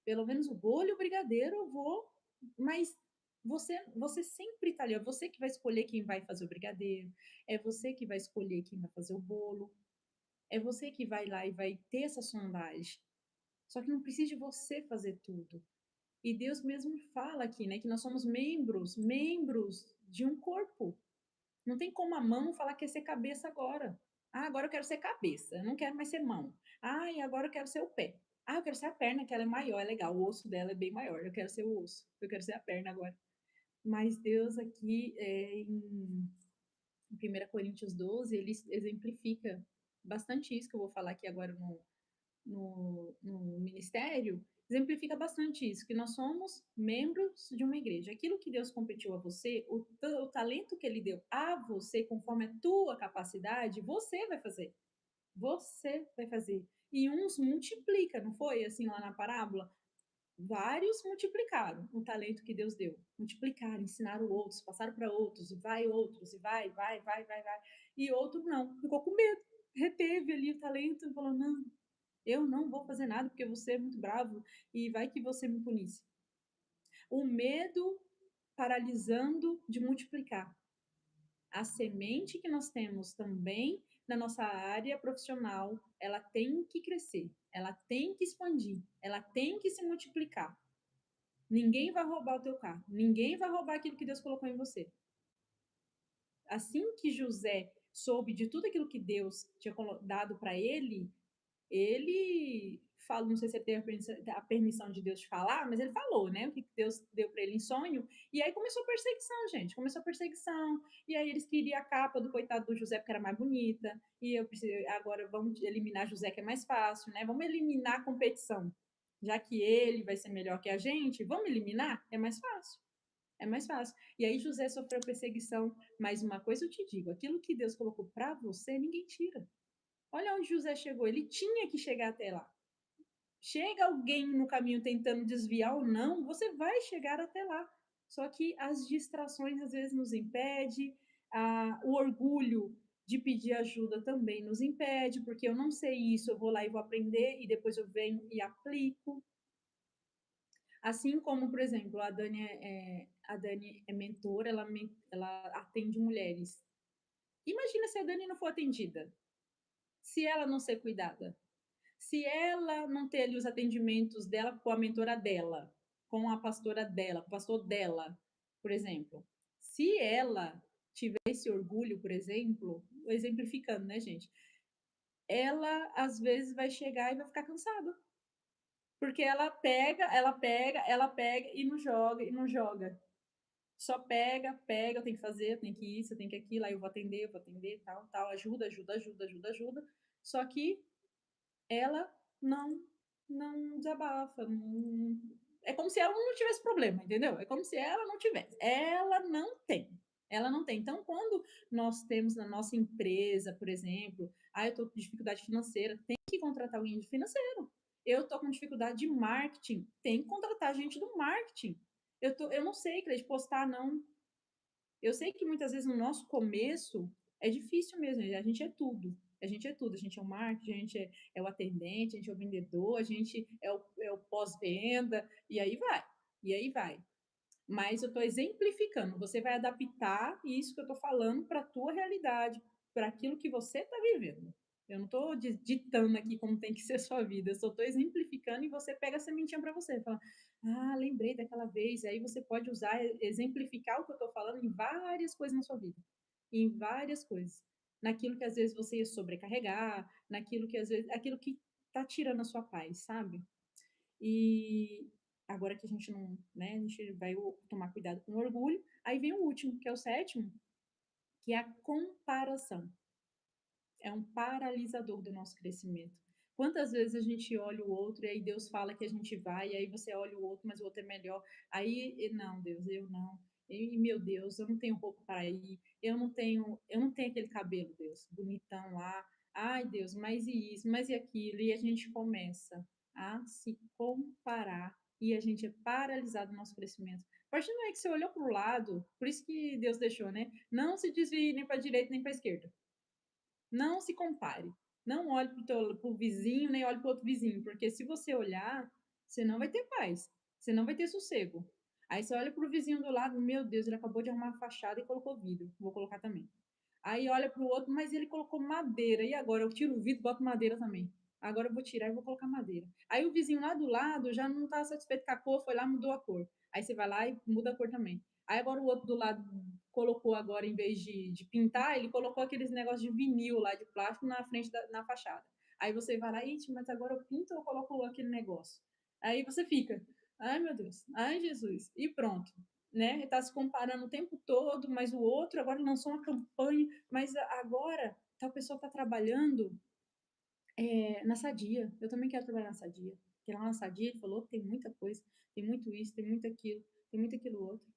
Pelo menos o bolo e o brigadeiro eu vou, mas você sempre tá ali, é você que vai escolher quem vai fazer o brigadeiro, é você que vai escolher quem vai fazer o bolo, é você que vai lá e vai ter essa sondagem. Só que não precisa de você fazer tudo. E Deus mesmo fala aqui, né, que nós somos membros de um corpo. Não tem como a mão falar que quer ser cabeça agora. Ah, agora eu quero ser cabeça, eu não quero mais ser mão. Ah, e agora eu quero ser o pé. Ah, eu quero ser a perna, que ela é maior, é legal, o osso dela é bem maior. Eu quero ser o osso, eu quero ser a perna agora. Mas Deus aqui, em 1 Coríntios 12, ele exemplifica bastante isso que eu vou falar aqui agora no ministério, exemplifica bastante isso, que nós somos membros de uma igreja. Aquilo que Deus competiu a você, o talento que Ele deu a você, conforme a tua capacidade, você vai fazer. Você vai fazer. E uns multiplica, não foi? Assim, lá na parábola. Vários multiplicaram o talento que Deus deu. Multiplicaram, ensinaram outros, passaram para outros, e outros, e vai. E outro não, ficou com medo, reteve ali o talento e falou: não, eu não vou fazer nada porque você é muito bravo e vai que você me punisse. O medo paralisando de multiplicar. A semente que nós temos também na nossa área profissional, ela tem que crescer, ela tem que expandir, ela tem que se multiplicar. Ninguém vai roubar o teu carro, ninguém vai roubar aquilo que Deus colocou em você. Assim que José soube de tudo aquilo que Deus tinha dado para ele falou, não sei se ele teve a permissão de Deus de falar, mas ele falou, né? O que Deus deu para ele em sonho. E aí começou a perseguição, gente. Começou a perseguição. E aí eles queriam a capa do coitado do José, porque era mais bonita. E eu pensei, agora vamos eliminar José, que é mais fácil, né? Vamos eliminar a competição. Já que ele vai ser melhor que a gente, vamos eliminar? É mais fácil. É mais fácil. E aí José sofreu perseguição. Mas uma coisa eu te digo: aquilo que Deus colocou para você, ninguém tira. Olha onde José chegou, ele tinha que chegar até lá. Chega alguém no caminho tentando desviar ou não, você vai chegar até lá. Só que as distrações às vezes nos impede, o orgulho de pedir ajuda também nos impede, porque eu não sei isso, eu vou lá e vou aprender e depois eu venho e aplico. Assim como, por exemplo, a Dani é mentora, ela atende mulheres. Imagina se a Dani não for atendida, se ela não ser cuidada. Se ela não ter ali os atendimentos dela com a mentora dela, com a pastora dela, com o pastor dela, por exemplo. Se ela tiver esse orgulho, por exemplo, exemplificando, né, gente? Ela às vezes vai chegar e vai ficar cansada. Porque ela pega e não joga, e não joga. Só pega, eu tenho que fazer, eu tenho que isso, eu tenho que aquilo, aí eu vou atender, tal, ajuda. Só que ela não desabafa. Não... É como se ela não tivesse problema, entendeu? É como se ela não tivesse. Ela não tem. Ela não tem. Então, quando nós temos na nossa empresa, por exemplo, eu estou com dificuldade financeira, tem que contratar alguém de financeiro. Eu estou com dificuldade de marketing, tem que contratar gente do marketing. Eu não sei, Cleide, postar, não. Eu sei que muitas vezes no nosso começo é difícil mesmo, a gente é tudo. A gente é tudo, a gente é o marketing, a gente é o atendente, a gente é o vendedor, a gente é o pós-venda, e aí vai, e aí vai. Mas eu estou exemplificando, você vai adaptar isso que eu estou falando para a tua realidade, para aquilo que você está vivendo. Eu não estou ditando aqui como tem que ser a sua vida, eu só estou exemplificando e você pega a sementinha para você. Fala, lembrei daquela vez. Aí você pode usar, exemplificar o que eu estou falando em várias coisas na sua vida. Em várias coisas. Naquilo que às vezes você ia sobrecarregar, naquilo que às vezes. Aquilo que está tirando a sua paz, sabe? E agora que a gente não. Né, a gente vai tomar cuidado com o orgulho. Aí vem o último, que é o sétimo, que é a comparação. É um paralisador do nosso crescimento. Quantas vezes a gente olha o outro e aí Deus fala que a gente vai, e aí você olha o outro, mas o outro é melhor. Aí, não, Deus, eu não. E, meu Deus, eu não tenho roupa para ir, eu não tenho aquele cabelo, Deus, bonitão lá. Ai, Deus, mas e isso, mas e aquilo? E a gente começa a se comparar e a gente é paralisado no nosso crescimento. A partir do momento que você olhou para o lado, por isso que Deus deixou, né? Não se desvie nem para a direita nem para a esquerda. Não se compare. Não olhe para o vizinho, nem olhe para o outro vizinho, porque se você olhar, você não vai ter paz, você não vai ter sossego. Aí você olha para o vizinho do lado, meu Deus, ele acabou de arrumar a fachada e colocou vidro, vou colocar também. Aí olha para o outro, mas ele colocou madeira, e agora eu tiro o vidro e boto madeira também. Agora eu vou tirar e vou colocar madeira. Aí o vizinho lá do lado já não está satisfeito com a cor, foi lá e mudou a cor. Aí você vai lá e muda a cor também. Aí agora o outro do lado colocou agora, em vez de pintar, ele colocou aqueles negócios de vinil lá, de plástico, na frente na fachada. Aí você vai lá, mas agora eu pinto ou eu coloco aquele negócio? Aí você fica, ai meu Deus, ai Jesus, e pronto. Né? Está se comparando o tempo todo, mas o outro agora lançou uma campanha, mas agora tal pessoa está trabalhando na Sadia. Eu também quero trabalhar na Sadia. Porque lá na Sadia ele falou que tem muita coisa, tem muito isso, tem muito aquilo, tem muito aquilo outro.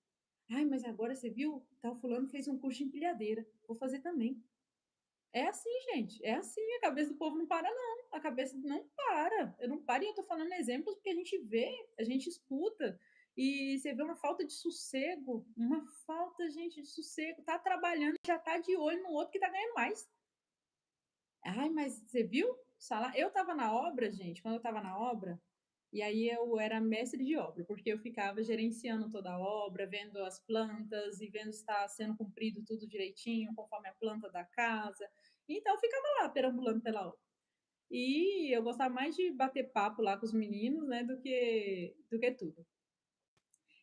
Ai, mas agora você viu? Tal fulano fez um curso de empilhadeira. Vou fazer também. É assim, gente, é assim, a cabeça do povo não para não, a cabeça não para, eu não paro e eu tô falando exemplos porque a gente vê, a gente escuta, e você vê uma falta de sossego, uma falta, gente, de sossego, tá trabalhando, já tá de olho no outro que tá ganhando mais. Ai, mas você viu? Eu estava na obra, gente, quando eu estava na obra, e aí eu era mestre de obra, porque eu ficava gerenciando toda a obra, vendo as plantas e vendo se está sendo cumprido tudo direitinho, conforme a planta da casa. Então eu ficava lá perambulando pela obra. E eu gostava mais de bater papo lá com os meninos, né, do que tudo.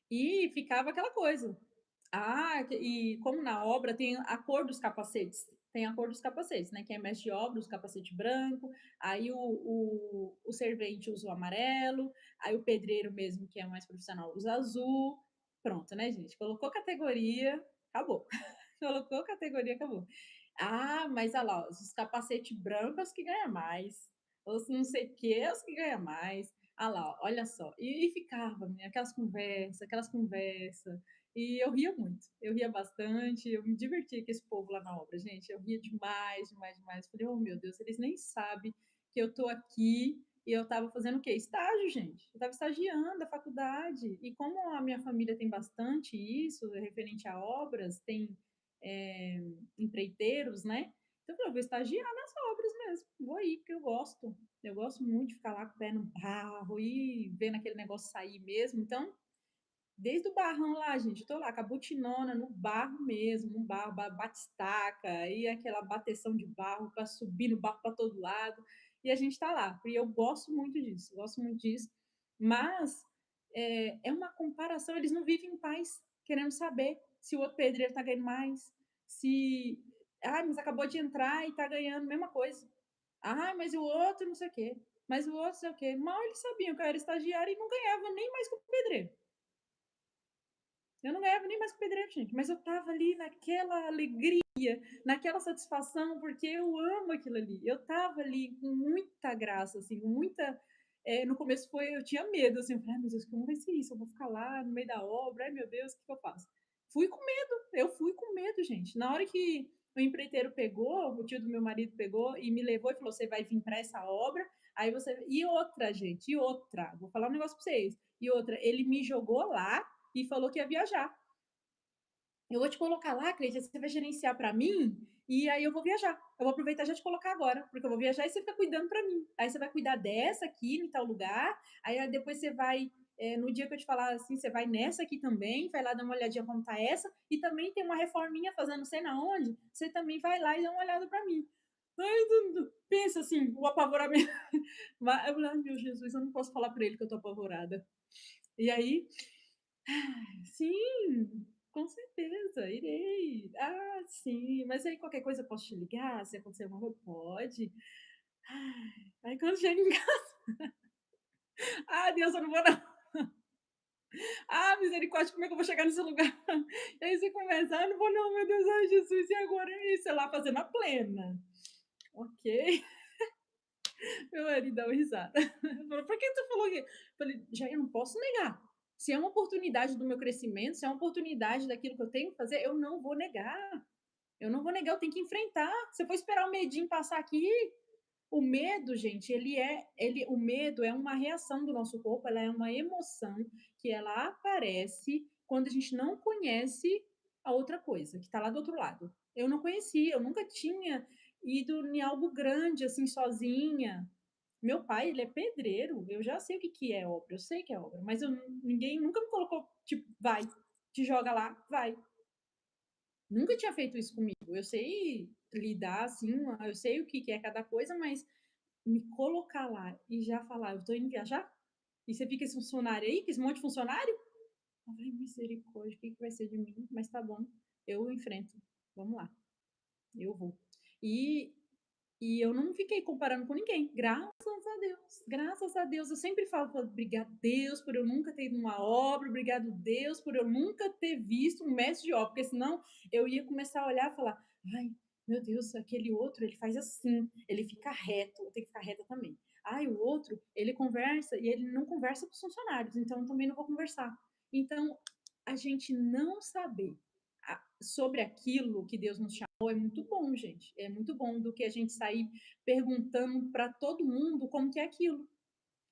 E ficava aquela coisa. E como na obra tem a cor dos capacetes, tem a cor dos capacetes, né? Quem é mestre de obra usa o capacete branco, aí o servente usa o amarelo, aí o pedreiro mesmo, que é mais profissional, usa azul. Pronto, né, gente? Colocou categoria, acabou. Colocou categoria, acabou. Ah, mas olha lá, os capacete brancos é os que ganha mais. Os não sei o que, é os que ganha mais. Ah lá, olha só. E ficava, menina, aquelas conversas. E eu ria muito, eu ria bastante, eu me divertia com esse povo lá na obra, gente. Eu ria demais, demais, demais. Falei, oh meu Deus, eles nem sabem que eu tô aqui e eu tava fazendo o quê? Estágio, gente. Eu tava estagiando da faculdade. E como a minha família tem bastante isso, referente a obras, tem é, empreiteiros, né? Então eu falei, eu vou estagiar nas obras mesmo, vou ir, porque eu gosto. Eu gosto muito de ficar lá com o pé no barro e vendo aquele negócio sair mesmo. Então, desde o barrão lá, gente, eu tô lá com a botinona no barro mesmo, no barro, batistaca, e aquela bateção de barro para subir no barro para todo lado. E a gente tá lá. E eu gosto muito disso, gosto muito disso. Mas é uma comparação, eles não vivem em paz, querendo saber se o outro pedreiro tá ganhando mais, se. Ah, mas acabou de entrar e tá ganhando a mesma coisa. Ah, mas o outro não sei o quê. Mas o outro não sei o quê. Mal eles sabiam que eu era estagiária e não ganhava nem mais que o pedreiro. Eu não ganhava nem mais com pedreiro, gente, mas eu tava ali naquela alegria, naquela satisfação, porque eu amo aquilo ali. Eu tava ali com muita graça, assim, com muita. No começo eu tinha medo, assim, eu falei, ai meu Deus, como vai ser isso? Eu vou ficar lá no meio da obra, ai meu Deus, o que, que eu faço? Fui com medo, eu fui com medo, gente. Na hora que o empreiteiro pegou, o tio do meu marido pegou e me levou e falou: você vai vir para essa obra, aí você. E outra, gente, e outra, vou falar um negócio para vocês. E outra, ele me jogou lá e falou que ia viajar. Eu vou te colocar lá, Cleiton, você vai gerenciar para mim e aí eu vou viajar. Eu vou aproveitar e já te colocar agora, porque eu vou viajar e você fica cuidando para mim. Aí você vai cuidar dessa aqui em tal lugar, aí depois você vai, no dia que eu te falar assim, você vai nessa aqui também, vai lá dar uma olhadinha como tá essa, e também tem uma reforminha fazendo não sei na onde, você também vai lá e dá uma olhada para mim. Ai, pensa assim, o apavoramento. Eu falei, ai, meu Jesus, eu não posso falar para ele que eu tô apavorada. E aí, sim, com certeza, irei. Ah, sim, mas aí qualquer coisa eu posso te ligar, se acontecer alguma coisa, pode. Ai, aí quando chega em casa, ah, Deus, eu não vou não. Ah, misericórdia, como é que eu vou chegar nesse lugar? E aí você começa, ah, não vou não, meu Deus, ai, Jesus, e agora? E sei lá, fazendo a plena. Ok, meu marido dá uma risada. Falou, por que tu falou que? Eu falei, já eu não posso negar. Se é uma oportunidade do meu crescimento, se é uma oportunidade daquilo que eu tenho que fazer, eu não vou negar. Eu não vou negar, eu tenho que enfrentar. Se eu for esperar o medinho passar aqui, o medo, gente, o medo é uma reação do nosso corpo, ela é uma emoção que ela aparece quando a gente não conhece a outra coisa, que está lá do outro lado. Eu não conhecia, eu nunca tinha ido em algo grande assim sozinha. Meu pai, ele é pedreiro, eu já sei o que que é obra, eu sei que é obra, mas ninguém nunca me colocou, tipo, vai, te joga lá, vai. Nunca tinha feito isso comigo. Eu sei lidar assim, eu sei o que é cada coisa, mas me colocar lá e já falar, eu tô indo viajar? E você fica esse funcionário aí, com esse monte de funcionário? Eu falei, misericórdia, o que, que vai ser de mim? Mas tá bom, eu enfrento. Vamos lá, eu vou. E, e eu não fiquei comparando com ninguém, graças a Deus, graças a Deus. Eu sempre falo, obrigado Deus por eu nunca ter ido numa obra, obrigado Deus por eu nunca ter visto um mestre de obra, porque senão eu ia começar a olhar e falar, ai, meu Deus, aquele outro, ele faz assim, ele fica reto, eu tenho que ficar reta também. Ai, o outro, ele conversa e ele não conversa com os funcionários, então eu também não vou conversar. Então, a gente não saber. sobre aquilo que Deus nos chamou é muito bom, gente. É muito bom do que a gente sair perguntando para todo mundo como que é aquilo.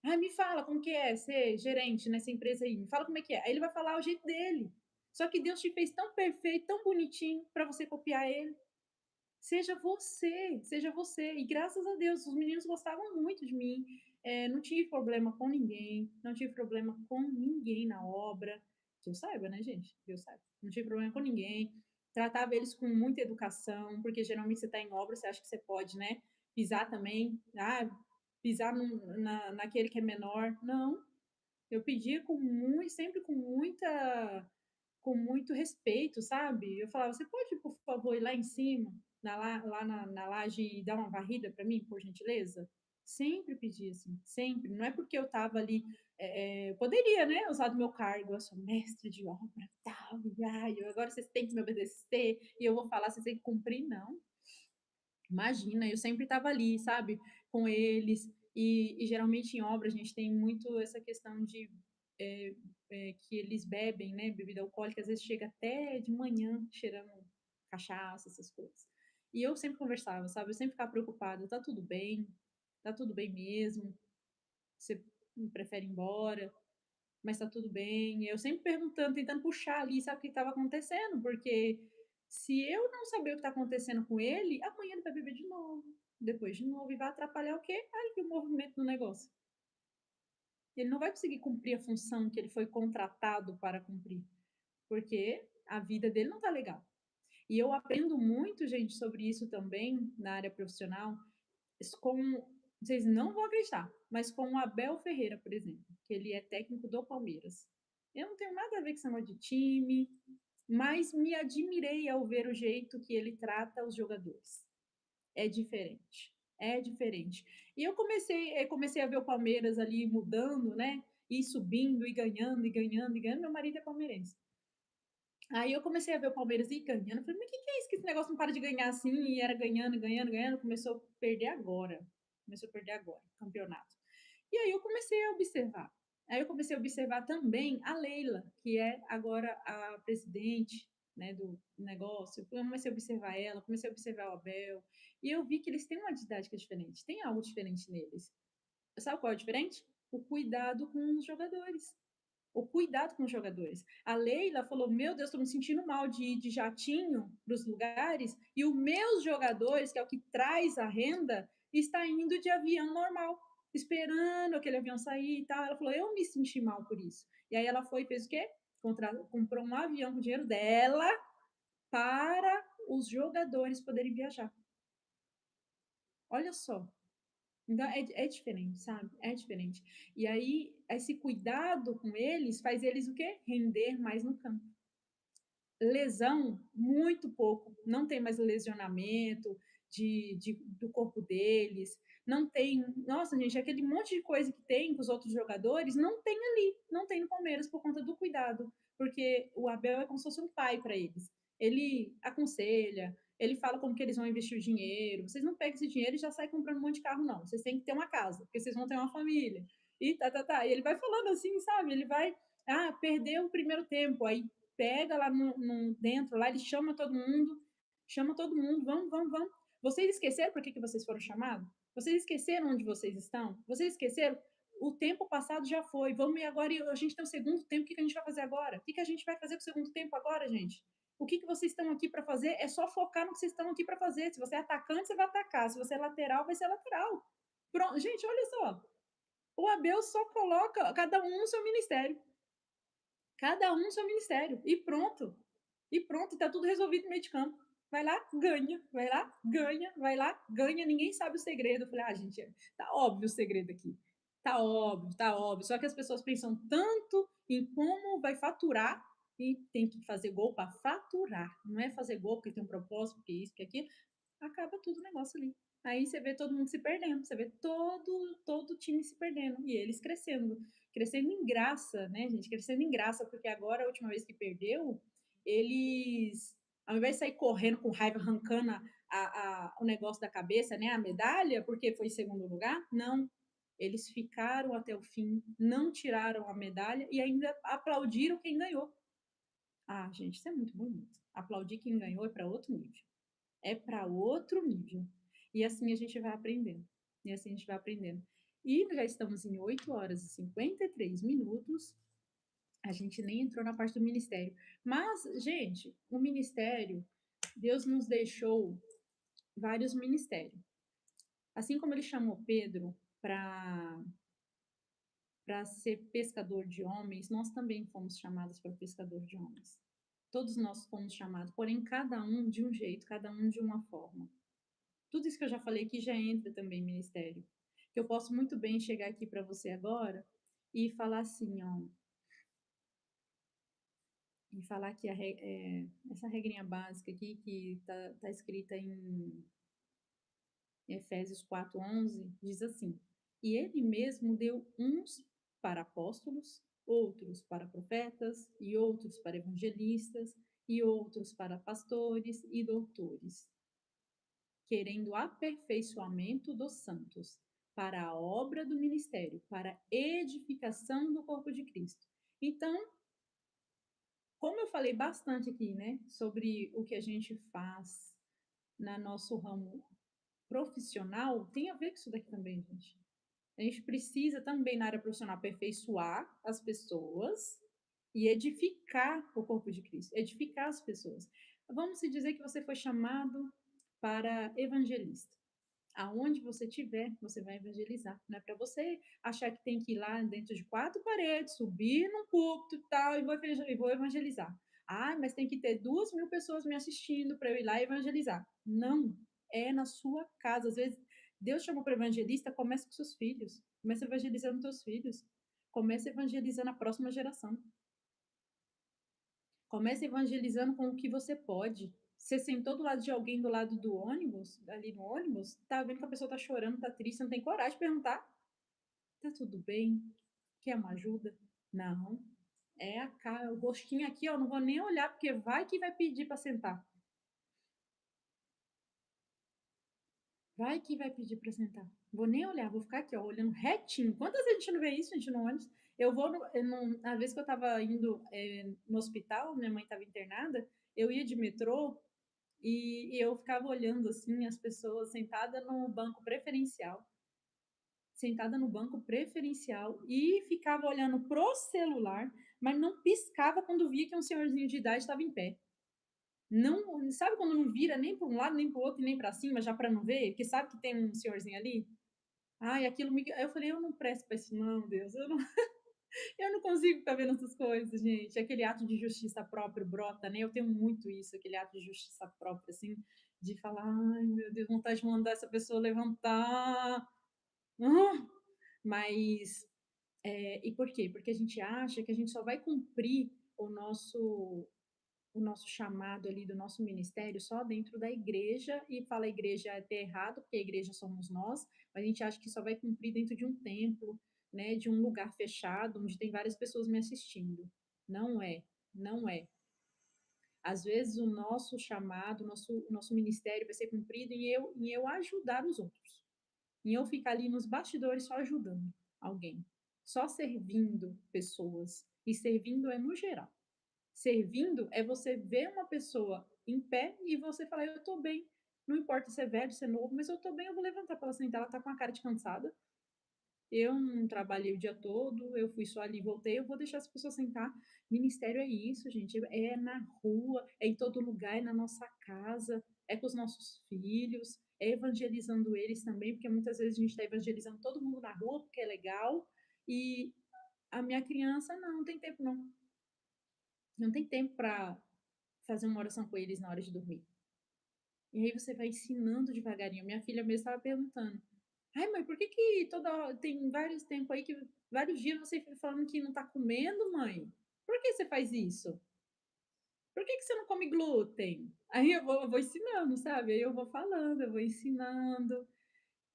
Ah, me fala como que é ser gerente nessa empresa aí. Me fala como é que é. Aí ele vai falar o jeito dele. Só que Deus te fez tão perfeito, tão bonitinho para você copiar ele. Seja você, seja você. E graças a Deus, os meninos gostavam muito de mim. Não tive problema com ninguém, não tive problema com ninguém na obra. Que eu saiba, né, gente? Que eu saiba. Não tive problema com ninguém. Tratava eles com muita educação, porque geralmente você está em obra, você acha que você pode, né? Pisar também. Pisar naquele que é menor. Não. Eu pedia sempre com muito respeito, sabe? Eu falava, você pode, por favor, ir lá em cima, lá na laje e dar uma varrida para mim, por gentileza? Sempre pedi assim, sempre. Não é porque eu estava ali, poderia, né, usar do meu cargo, eu sou mestre de obra, tal, agora vocês têm que me obedecer, e eu vou falar, vocês têm que cumprir, não. Imagina, eu sempre estava ali, sabe, com eles. E geralmente em obra a gente tem muito essa questão de é, que eles bebem, né, bebida alcoólica, às vezes chega até de manhã cheirando cachaça, essas coisas. E eu sempre conversava, sabe, eu sempre ficava preocupada, tá tudo bem mesmo, você prefere ir embora, mas tá tudo bem. Eu sempre perguntando, tentando puxar ali, sabe o que estava acontecendo, porque se eu não saber o que está acontecendo com ele, amanhã ele vai beber de novo, depois de novo, e vai atrapalhar o quê? Ali o movimento do negócio. Ele não vai conseguir cumprir a função que ele foi contratado para cumprir, porque a vida dele não tá legal. E eu aprendo muito, gente, sobre isso também na área profissional, com, vocês não vão acreditar, mas com o Abel Ferreira, por exemplo, que ele é técnico do Palmeiras. Eu não tenho nada a ver com esse negócio de time, mas me admirei ao ver o jeito que ele trata os jogadores. É diferente. É diferente. E eu comecei a ver o Palmeiras ali mudando, né? E subindo, e ganhando, e ganhando, e ganhando. Meu marido é palmeirense. Aí eu comecei a ver o Palmeiras ir ganhando. Falei, mas o que é isso? Que esse negócio não para de ganhar assim? E era ganhando, ganhando, ganhando. Começou a perder agora. Começou a perder agora, campeonato. E aí eu comecei a observar. Aí eu comecei a observar também a Leila, que é agora a presidente, né, do negócio. Eu comecei a observar ela, comecei a observar o Abel. E eu vi que eles têm uma didática diferente. Tem algo diferente neles. Sabe qual é o diferente? O cuidado com os jogadores, o cuidado com os jogadores. A Leila falou: Meu Deus, estou me sentindo mal de ir de jatinho para os lugares e os meus jogadores, que é o que traz a renda, está indo de avião normal, esperando aquele avião sair e tal. Ela falou: Eu me senti mal por isso. E aí ela foi e fez o quê? Comprou um avião com o dinheiro dela para os jogadores poderem viajar. Olha só, então é diferente, sabe? É diferente. E aí, esse cuidado com eles faz eles o quê? Render mais no campo. Lesão, muito pouco. Não tem mais lesionamento do corpo deles. Não tem. Nossa, gente, aquele monte de coisa que tem com os outros jogadores, não tem ali. Não tem no Palmeiras por conta do cuidado. Porque o Abel é como se fosse um pai para eles. Ele aconselha, ele fala como que eles vão investir o dinheiro. Vocês não pegam esse dinheiro e já saem comprando um monte de carro, não. Vocês têm que ter uma casa, porque vocês vão ter uma família. E tá. E ele vai falando assim, sabe? Ele vai, perdeu o primeiro tempo, aí pega lá dentro, lá ele chama todo mundo, vamos. Vocês esqueceram por que vocês foram chamados? Vocês esqueceram onde vocês estão? Vocês esqueceram? O tempo passado já foi, vamos e agora a gente tem o segundo tempo, o que a gente vai fazer agora? O que a gente vai fazer com o segundo tempo agora, gente? O que vocês estão aqui para fazer? É só focar no que vocês estão aqui para fazer. Se você é atacante, você vai atacar. Se você é lateral, vai ser lateral. Pronto. Gente, olha só. O Abel só coloca cada um no seu ministério. Cada um no seu ministério. E pronto. E pronto, tá tudo resolvido no meio de campo. Vai lá, ganha, vai lá, ganha, vai lá, ganha. Ninguém sabe o segredo. Eu falei, gente, tá óbvio o segredo aqui. Tá óbvio, tá óbvio. Só que as pessoas pensam tanto em como vai faturar e tem que fazer gol para faturar. Não é fazer gol porque tem um propósito, porque isso, porque aquilo. Acaba tudo o negócio ali. Aí você vê todo mundo se perdendo, você vê todo o time se perdendo e eles crescendo em graça, né, gente? Crescendo em graça, porque agora, a última vez que perdeu, eles, ao invés de sair correndo com raiva, arrancando o negócio da cabeça, né, a medalha, porque foi em segundo lugar, não. Eles ficaram até o fim, não tiraram a medalha e ainda aplaudiram quem ganhou. Gente, isso é muito bonito. Aplaudir quem ganhou é para outro nível. É para outro nível. E assim a gente vai aprendendo. E assim a gente vai aprendendo. E já estamos em 8 horas e 53 minutos. A gente nem entrou na parte do ministério. Mas, gente, o ministério, Deus nos deixou vários ministérios. Assim como ele chamou Pedro para ser pescador de homens, nós também fomos chamados para pescador de homens. Todos nós fomos chamados, porém cada um de um jeito, cada um de uma forma. Tudo isso que eu já falei aqui já entra também em ministério. Que eu posso muito bem chegar aqui para você agora e falar assim, ó, e falar que essa regrinha básica aqui que tá escrita em Efésios 4:11 diz assim: e ele mesmo deu uns para apóstolos, outros para profetas, e outros para evangelistas, e outros para pastores e doutores, querendo aperfeiçoamento dos santos, para a obra do ministério, para a edificação do corpo de Cristo. Então, como eu falei bastante aqui, né, sobre o que a gente faz na nosso ramo profissional, tem a ver com isso daqui também, gente. A gente precisa também na área profissional aperfeiçoar as pessoas e edificar o corpo de Cristo, edificar as pessoas. Vamos se dizer que você foi chamado para evangelista. Aonde você estiver, você vai evangelizar. Não é para você achar que tem que ir lá dentro de quatro paredes, subir num púlpito e tal, e vou evangelizar. Ah, mas tem que ter 2.000 pessoas me assistindo para eu ir lá evangelizar. Não, é na sua casa. Às vezes, Deus chamou para evangelista, começa com seus filhos. Começa evangelizando seus filhos. Começa evangelizando a próxima geração. Comece evangelizando com o que você pode. Você sentou do lado de alguém do lado do ônibus, ali no ônibus, tá vendo que a pessoa tá chorando, tá triste, não tem coragem de perguntar. Tá tudo bem? Quer uma ajuda? Não. É a cara, o rostinho aqui, ó, não vou nem olhar, porque vai que vai pedir para sentar. Vai que vai pedir para sentar. Vou nem olhar, vou ficar aqui, ó, olhando retinho. Quantas vezes a gente não vê isso, a gente no ônibus? Eu vou, a vez que eu tava indo no hospital, minha mãe tava internada, eu ia de metrô, e eu ficava olhando assim as pessoas sentada no banco preferencial e ficava olhando pro celular, mas não piscava quando via que um senhorzinho de idade estava em pé. Não, sabe quando não vira nem para um lado, nem para o outro, nem para cima, já para não ver, porque sabe que tem um senhorzinho ali? Ai, aquilo me. Eu falei, eu não presto para isso, não, Deus. Eu não consigo ficar vendo essas coisas, gente. Aquele ato de justiça próprio brota, né? Eu tenho muito isso, aquele ato de justiça própria, assim, de falar, ai, meu Deus, vontade de mandar essa pessoa levantar. Ah! Mas, e por quê? Porque a gente acha que a gente só vai cumprir o nosso chamado ali do nosso ministério só dentro da igreja, e fala igreja é até errado, porque a igreja somos nós, mas a gente acha que só vai cumprir dentro de um templo, né, de um lugar fechado, onde tem várias pessoas me assistindo. Não é, não é. Às vezes o nosso chamado, o nosso ministério vai ser cumprido em eu ajudar os outros, em eu ficar ali nos bastidores só ajudando alguém, só servindo pessoas, e servindo é no geral. Servindo é você ver uma pessoa em pé e você falar, eu tô bem. Não importa se é velho, se é novo, mas eu tô bem, eu vou levantar para ela sentar. Ela tá com a cara de cansada. Eu não trabalhei o dia todo, eu fui só ali, voltei, eu vou deixar as pessoas sentar. Ministério é isso, gente. É na rua, é em todo lugar, é na nossa casa, é com os nossos filhos, é evangelizando eles também, porque muitas vezes a gente está evangelizando todo mundo na rua, porque é legal, e a minha criança não tem tempo, não. Não tem tempo para fazer uma oração com eles na hora de dormir. E aí você vai ensinando devagarinho. Minha filha mesmo estava perguntando: ai, mãe, por que que tem vários tempos aí que vários dias você fica falando que não tá comendo, mãe? Por que você faz isso? Por que que você não come glúten? Aí eu vou ensinando, sabe? Aí eu vou falando, eu vou ensinando.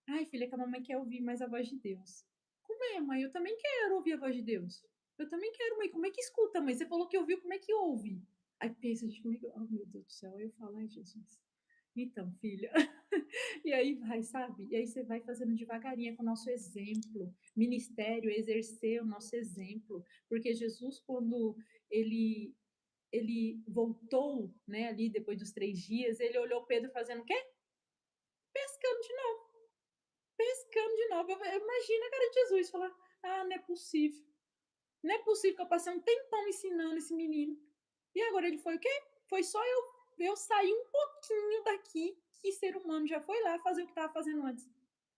Ai, filha, que a mamãe quer ouvir mais a voz de Deus. Como é, mãe? Eu também quero ouvir a voz de Deus. Eu também quero, mãe. Como é que escuta, mãe? Você falou que ouviu, como é que ouve? Aí pensa, gente, como é que. Oh, meu Deus do céu. Aí eu falo, ai, Jesus. Então, filha. E aí vai, sabe? E aí você vai fazendo devagarinho com o nosso exemplo. Ministério, exercer o nosso exemplo. Porque Jesus, quando ele ele voltou, né, ali depois dos 3 dias, ele olhou Pedro fazendo o quê? Pescando de novo, pescando de novo. Imagina a cara de Jesus falar: ah, não é possível. Não é possível que eu passei um tempão ensinando esse menino. E agora ele foi o quê? Foi só eu sair um pouquinho daqui, que ser humano já foi lá fazer o que estava fazendo antes.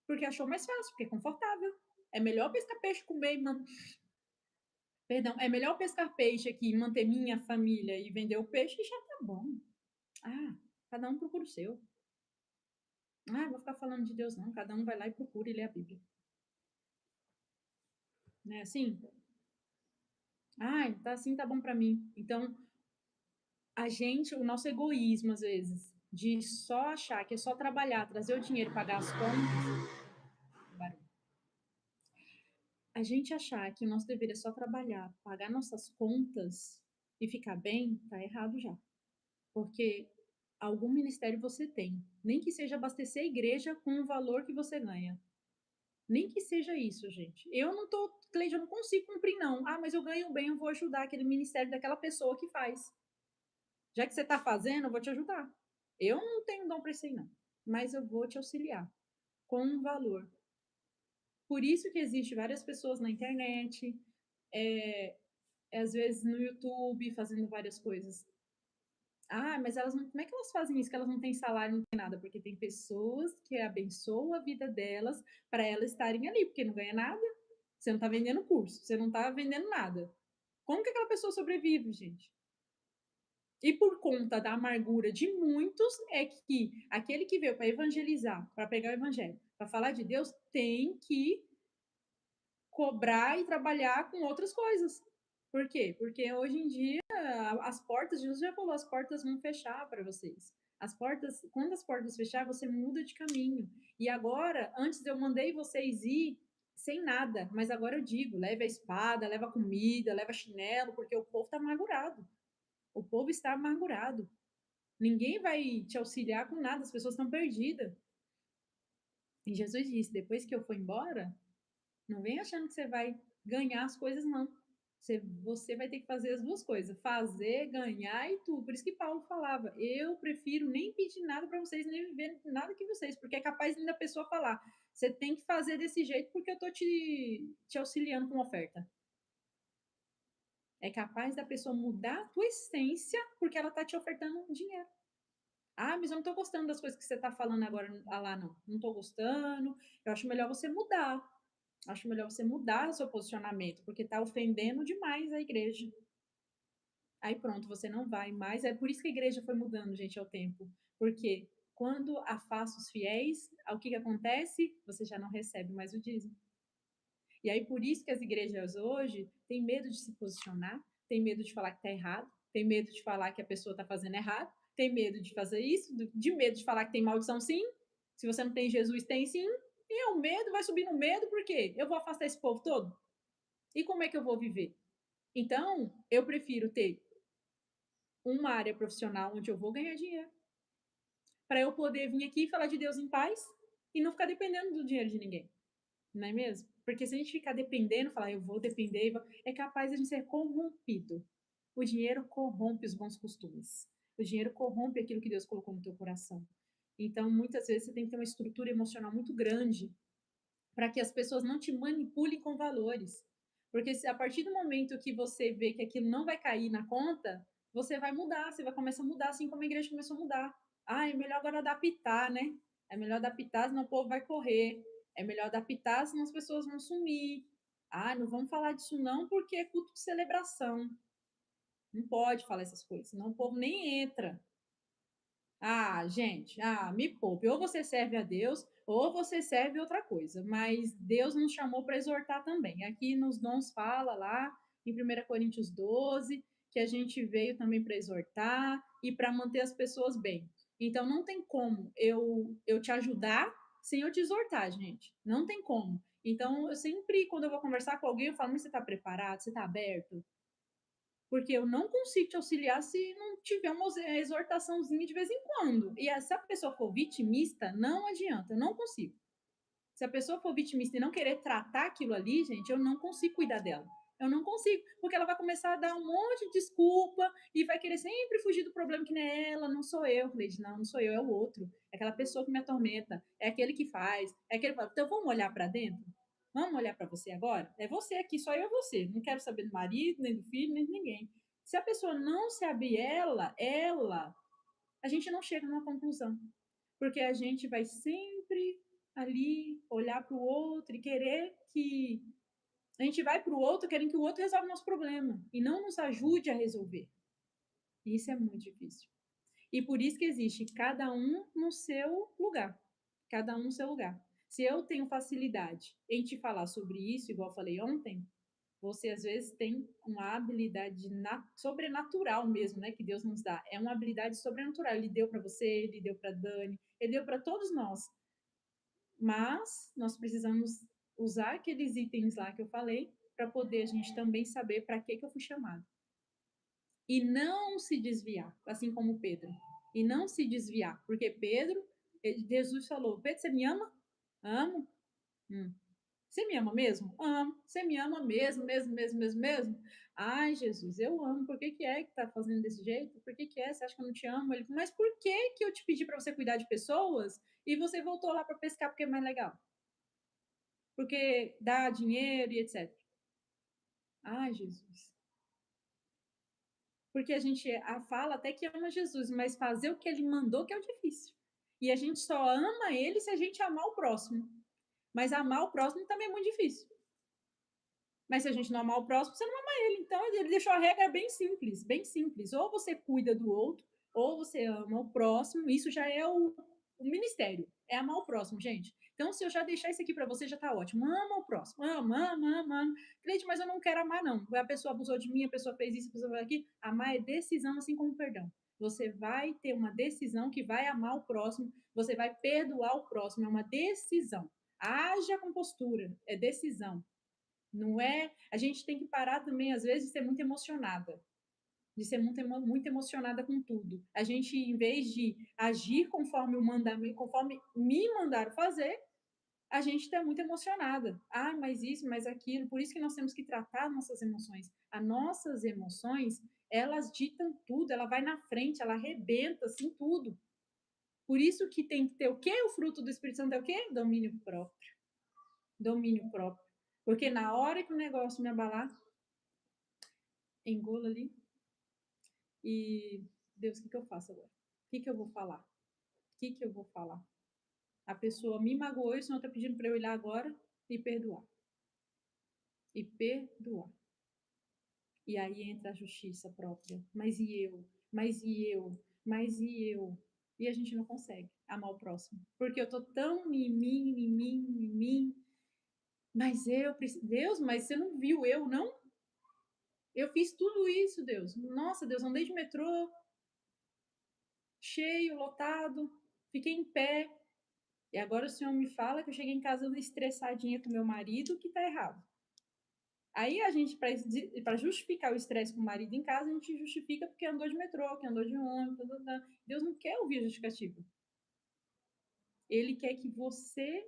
Porque achou mais fácil, porque é confortável. É melhor pescar peixe, comer e Perdão, é melhor pescar peixe aqui, manter minha família e vender o peixe e já tá bom. Ah, cada um procura o seu. Ah, vou ficar falando de Deus não, cada um vai lá e procura e lê a Bíblia. Não é assim? Ah, tá assim, tá bom para mim. Então, o nosso egoísmo às vezes, de só achar que é só trabalhar, trazer o dinheiro, pagar as contas, a gente achar que o nosso dever é só trabalhar, pagar nossas contas e ficar bem, tá errado já. Porque algum ministério você tem, nem que seja abastecer a igreja com o valor que você ganha. Nem que seja isso, gente. Eu não tô, Cleide, eu não consigo cumprir, não. Ah, mas eu ganho bem, eu vou ajudar aquele ministério daquela pessoa que faz. Já que você tá fazendo, eu vou te ajudar. Eu não tenho dom para isso aí, não. Mas eu vou te auxiliar com um valor. Por isso que existe várias pessoas na internet, às vezes no YouTube, fazendo várias coisas. Ah, mas elas não, como é que elas fazem isso? Que elas não têm salário, não tem nada? Porque tem pessoas que abençoam a vida delas para elas estarem ali, porque não ganha nada. Você não está vendendo curso, você não está vendendo nada. Como que aquela pessoa sobrevive, gente? E por conta da amargura de muitos, é que aquele que veio para evangelizar, para pegar o evangelho, para falar de Deus, tem que cobrar e trabalhar com outras coisas. Por quê? Porque hoje em dia as portas, Jesus já falou, as portas vão fechar para vocês. As portas, quando as portas fechar, você muda de caminho. E agora, antes eu mandei vocês ir sem nada, mas agora eu digo, leve a espada, leva a comida, leva chinelo, porque o povo está amargurado. O povo está amargurado. Ninguém vai te auxiliar com nada, as pessoas estão perdidas. E Jesus disse: depois que eu for embora, não vem achando que você vai ganhar as coisas, não. Você vai ter que fazer as duas coisas: fazer, ganhar e tudo. Por isso que Paulo falava: eu prefiro nem pedir nada para vocês, nem viver nada que vocês, porque é capaz ainda a pessoa falar: você tem que fazer desse jeito porque eu tô te auxiliando com oferta. É capaz da pessoa mudar a tua essência porque ela tá te ofertando dinheiro. Ah, mas eu não tô gostando das coisas que você tá falando agora lá, não. Não tô gostando. Eu acho melhor você mudar. Acho melhor você mudar o seu posicionamento, porque está ofendendo demais a igreja. Aí pronto, você não vai mais. É por isso que a igreja foi mudando, gente, ao tempo. Porque quando afasta os fiéis, o que acontece? Você já não recebe mais o dízimo. E aí por isso que as igrejas hoje têm medo de se posicionar, têm medo de falar que está errado, têm medo de falar que a pessoa está fazendo errado, tem medo de fazer isso, de medo de falar que tem maldição sim. Se você não tem Jesus, tem sim. E é o medo, vai subir no medo, por quê? Eu vou afastar esse povo todo? E como é que eu vou viver? Então, eu prefiro ter uma área profissional onde eu vou ganhar dinheiro, para eu poder vir aqui e falar de Deus em paz e não ficar dependendo do dinheiro de ninguém. Não é mesmo? Porque se a gente ficar dependendo, falar eu vou depender, é capaz de a gente ser corrompido. O dinheiro corrompe os bons costumes. O dinheiro corrompe aquilo que Deus colocou no teu coração. Então, muitas vezes você tem que ter uma estrutura emocional muito grande para que as pessoas não te manipulem com valores. Porque se a partir do momento que você vê que aquilo não vai cair na conta, você vai mudar, você vai começar a mudar, assim como a igreja começou a mudar. Ah, é melhor agora adaptar, né? É melhor adaptar, senão o povo vai correr. É melhor adaptar, senão as pessoas vão sumir. Ah, não vamos falar disso não, porque é culto de celebração. Não pode falar essas coisas, senão o povo nem entra. Ah, gente, me poupe. Ou você serve a Deus, ou você serve outra coisa. Mas Deus nos chamou para exortar também. Aqui nos dons fala lá em 1 Coríntios 12 que a gente veio também para exortar e para manter as pessoas bem. Então não tem como eu te ajudar sem eu te exortar, gente. Não tem como. Então eu sempre, quando eu vou conversar com alguém, eu falo: mas você está preparado? Você está aberto? Porque eu não consigo te auxiliar se não tiver uma exortaçãozinha de vez em quando. E se a pessoa for vitimista, não adianta, eu não consigo. Se a pessoa for vitimista e não querer tratar aquilo ali, gente, eu não consigo cuidar dela. Eu não consigo, porque ela vai começar a dar um monte de desculpa e vai querer sempre fugir do problema que não é ela, não sou eu. Falei, não, não sou eu, é o outro. É aquela pessoa que me atormenta, é aquele que faz, é aquele. Então vamos olhar para dentro? Vamos olhar para você agora? É você aqui, só eu e você. Não quero saber do marido, nem do filho, nem de ninguém. Se a pessoa não se abrir a gente não chega numa conclusão. Porque a gente vai sempre ali olhar para o outro e querer que a gente vai para o outro querendo que o outro resolva o nosso problema e não nos ajude a resolver. Isso é muito difícil. E por isso que existe cada um no seu lugar. Cada um no seu lugar. Se eu tenho facilidade em te falar sobre isso, igual eu falei ontem, você às vezes tem uma habilidade sobrenatural mesmo, né, que Deus nos dá. É uma habilidade sobrenatural. Ele deu para você, ele deu para Dani, ele deu para todos nós. Mas nós precisamos usar aqueles itens lá que eu falei para poder a gente também saber para que eu fui chamado. E não se desviar, assim como Pedro. E não se desviar, porque Pedro, Jesus falou: Pedro, você me ama? Amo. Você me ama mesmo? Amo. Você me ama mesmo, mesmo, mesmo, mesmo, mesmo? Ai, Jesus, eu amo. Por que é que tá fazendo desse jeito? Por que é? Você acha que eu não te amo? Ele falou, mas por que eu te pedi para você cuidar de pessoas e você voltou lá para pescar porque é mais legal? Porque dá dinheiro e etc. Ai, Jesus. Porque a gente fala até que ama Jesus, mas fazer o que ele mandou que é o difícil. E a gente só ama ele se a gente amar o próximo. Mas amar o próximo também é muito difícil. Mas se a gente não amar o próximo, você não ama ele. Então ele deixou a regra bem simples, bem simples. Ou você cuida do outro, ou você ama o próximo. Isso já é o ministério. É amar o próximo, gente. Então, se eu já deixar isso aqui para você, já tá ótimo. Ama o próximo. Ama, ama, ama, ama. Crente, mas eu não quero amar, não. A pessoa abusou de mim, a pessoa fez isso, a pessoa fez aqui. Amar é decisão, assim como perdão. Você vai ter uma decisão que vai amar o próximo, você vai perdoar o próximo. É uma decisão. Haja com postura, é decisão. Não é. A gente tem que parar também, às vezes, de ser muito emocionada. De ser muito emocionada com tudo. A gente, em vez de agir conforme o mandamento, conforme me mandaram fazer, a gente está muito emocionada. Ah, mas isso, mas aquilo. Por isso que nós temos que tratar nossas emoções. As nossas emoções, elas ditam tudo, ela vai na frente, ela arrebenta, assim, tudo. Por isso que tem que ter o quê? O fruto do Espírito Santo é o quê? Domínio próprio. Domínio próprio. Porque na hora que o negócio me abalar, engola ali. E, Deus, o que eu faço agora? O que eu vou falar? O que eu vou falar? A pessoa me magoou e o Senhor está pedindo para eu ir lá agora e perdoar. E perdoar. E aí entra a justiça própria. Mas e eu? Mas e eu? Mas e eu? E a gente não consegue amar o próximo. Porque eu tô tão em mim, em mim, em mim. Mas eu preciso. Deus, mas você não viu eu, não? Eu fiz tudo isso, Deus. Nossa, Deus, andei de metrô, cheio, lotado, fiquei em pé. E agora o senhor me fala que eu cheguei em casa estressadinha com meu marido, que tá errado. Aí a gente, para justificar o estresse com o marido em casa, a gente justifica porque andou de metrô, que andou de ônibus. Deus não quer ouvir a justificativa. Ele quer que você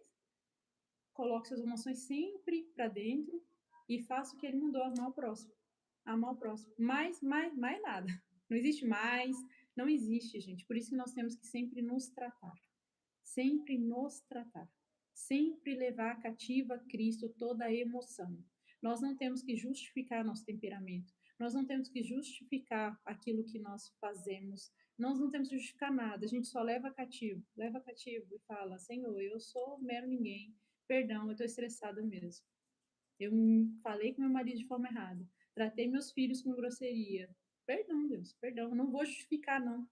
coloque suas emoções sempre para dentro e faça o que ele mandou, amar o próximo. Amar o próximo. Mais nada. Não existe mais, não existe, gente. Por isso que nós temos que sempre nos tratar. Sempre nos tratar. Sempre levar cativa a Cristo toda a emoção. Nós não temos que justificar nosso temperamento. Nós não temos que justificar aquilo que nós fazemos. Nós não temos que justificar nada. A gente só leva cativo e fala: Senhor, eu sou mero ninguém. Perdão, eu estou estressada mesmo. Eu falei com meu marido de forma errada. Tratei meus filhos com grosseria. Perdão, Deus, perdão. Eu não vou justificar, não.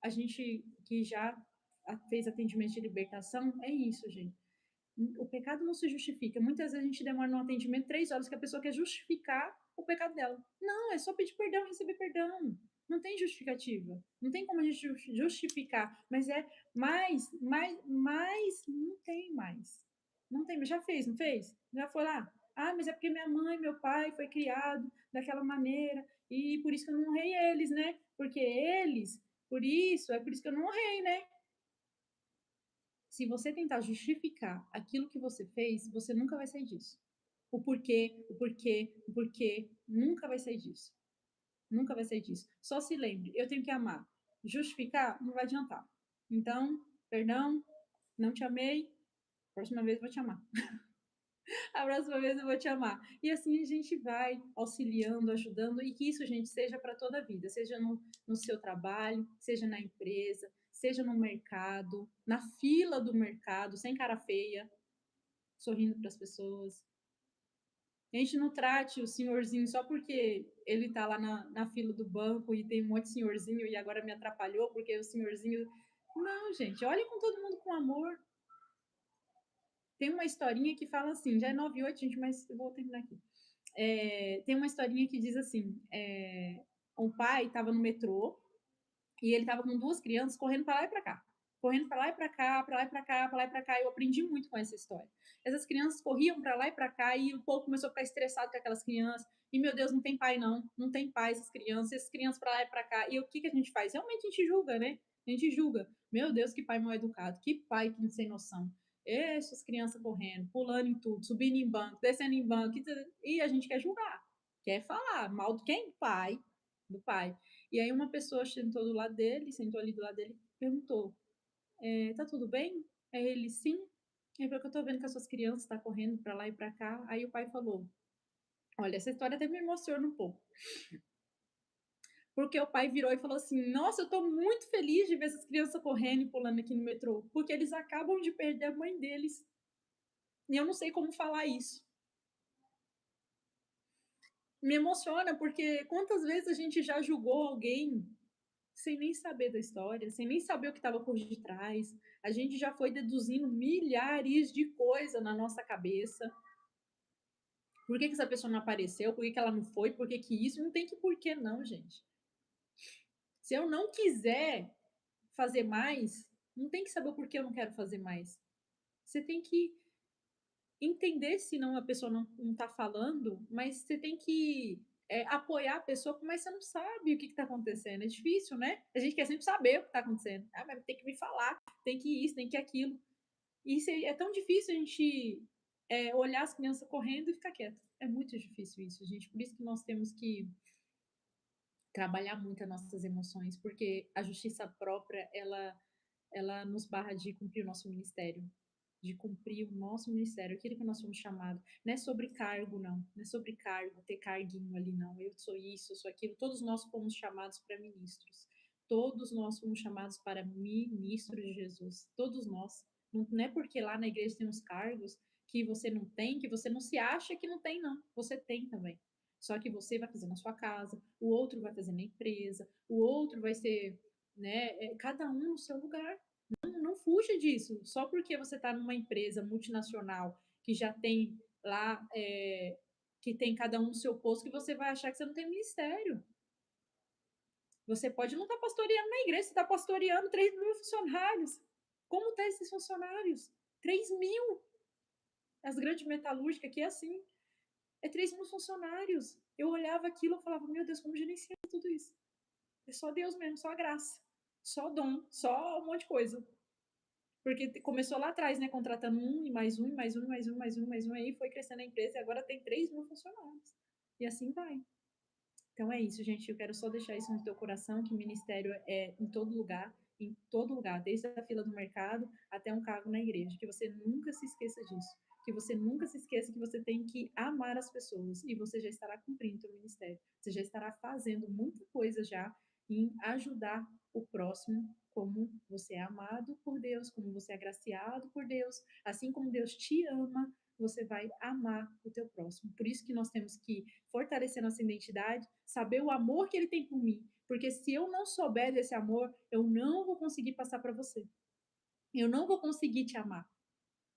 A gente que já fez atendimento de libertação, é isso, gente. O pecado não se justifica. Muitas vezes a gente demora no atendimento 3 horas que a pessoa quer justificar o pecado dela. Não, é só pedir perdão, receber perdão. Não tem justificativa. Não tem como a gente justificar. Mas é não tem mais. Não tem, já fez, não fez? Já foi lá? Ah, mas é porque minha mãe, meu pai foi criado daquela maneira e por isso que eu não honrei eles, né? Porque eles, por isso que eu não honrei, né? Se você tentar justificar aquilo que você fez, você nunca vai sair disso. o porquê, o porquê. Nunca vai sair disso. Nunca vai sair disso. Só se lembre, eu tenho que amar. Justificar não vai adiantar. Então, perdão, não te amei, próxima vez eu vou te amar. A próxima vez eu vou te amar. E assim a gente vai auxiliando, ajudando, e que isso, gente, seja para toda a vida, seja no seu trabalho, seja na empresa, seja no mercado, na fila do mercado, sem cara feia, sorrindo para as pessoas. A gente não trate o senhorzinho só porque ele está lá na fila do banco e tem um monte de senhorzinho e agora me atrapalhou porque o senhorzinho. Não, gente, olhe com todo mundo com amor. Tem uma historinha que fala assim, já é 9h08, gente, mas eu vou terminar aqui. Tem uma historinha que diz assim: um pai estava no metrô e ele estava com duas crianças correndo para lá e para cá. Correndo para lá e para cá, para lá e para cá, para lá e para cá. Eu aprendi muito com essa história. Essas crianças corriam para lá e para cá e o povo começou a ficar estressado com aquelas crianças. E, meu Deus, não tem pai, não. Não tem pai, essas crianças para lá e para cá. E o que a gente faz? Realmente a gente julga, né? A gente julga. Meu Deus, que pai mal educado. Que pai que não sem noção. Essas crianças correndo, pulando em tudo, subindo em banco, descendo em banco. E a gente quer julgar. Quer falar mal de quem? Pai. Do pai. E aí uma pessoa sentou do lado dele, sentou ali do lado dele, perguntou, tá tudo bem? Aí ele, sim. Aí falou que eu tô vendo que as suas crianças estão correndo para lá e para cá. Aí o pai falou, olha, essa história até me emociona um pouco. Porque o pai virou e falou assim, nossa, eu tô muito feliz de ver essas crianças correndo e pulando aqui no metrô, porque eles acabam de perder a mãe deles. E eu não sei como falar isso. Me emociona, porque quantas vezes a gente já julgou alguém sem nem saber da história, sem nem saber o que estava por detrás. A gente já foi deduzindo milhares de coisas na nossa cabeça. Por que essa pessoa não apareceu? Por que ela não foi? Por que isso? Não tem que porquê não, gente. Se eu não quiser fazer mais, não tem que saber o porquê eu não quero fazer mais. Você tem que entender se não a pessoa não tá falando, mas você tem que apoiar a pessoa, mas você não sabe o que está acontecendo. É difícil, né? A gente quer sempre saber o que está acontecendo. Ah, mas tem que me falar, tem que isso, tem que aquilo. E isso é tão difícil a gente olhar as crianças correndo e ficar quieto. É muito difícil isso, gente. Por isso que nós temos que trabalhar muito as nossas emoções, porque a justiça própria, ela nos barra de cumprir o nosso ministério, de cumprir o nosso ministério, aquilo que nós fomos chamados. Não é sobre cargo, não. Não é sobre cargo, ter carguinho ali, não. Eu sou isso, eu sou aquilo. Todos nós fomos chamados para ministros. Todos nós fomos chamados para ministros de Jesus. Todos nós. Não é porque lá na igreja tem uns cargos que você não tem, que você não se acha que não tem, não. Você tem também. Só que você vai fazer na sua casa, o outro vai fazer na empresa, o outro vai ser, né, cada um no seu lugar. Não fuja disso. Só porque você está numa empresa multinacional que já tem lá, que tem cada um no seu posto, que você vai achar que você não tem ministério. Você pode não estar pastoreando na igreja, você está pastoreando 3.000 funcionários. Como tá esses funcionários? 3.000. As grandes metalúrgicas aqui é assim. É 3.000 funcionários. Eu olhava aquilo e falava, meu Deus, como gerenciar tudo isso? É só Deus mesmo, só a graça. Só dom, só um monte de coisa. Porque começou lá atrás, né? Contratando um, e mais um, e mais um, e mais um, mais um, mais um, aí foi crescendo a empresa e agora tem 3.000 funcionários. E assim vai. Então é isso, gente. Eu quero só deixar isso no teu coração, que o ministério é em todo lugar, desde a fila do mercado até um cargo na igreja. Que você nunca se esqueça disso. Que você nunca se esqueça que você tem que amar as pessoas e você já estará cumprindo o teu ministério. Você já estará fazendo muita coisa já em ajudar o próximo, como você é amado por Deus, como você é agraciado por Deus, assim como Deus te ama, você vai amar o teu próximo. Por isso que nós temos que fortalecer nossa identidade, saber o amor que ele tem por mim, porque se eu não souber desse amor, eu não vou conseguir passar para você. Eu não vou conseguir te amar,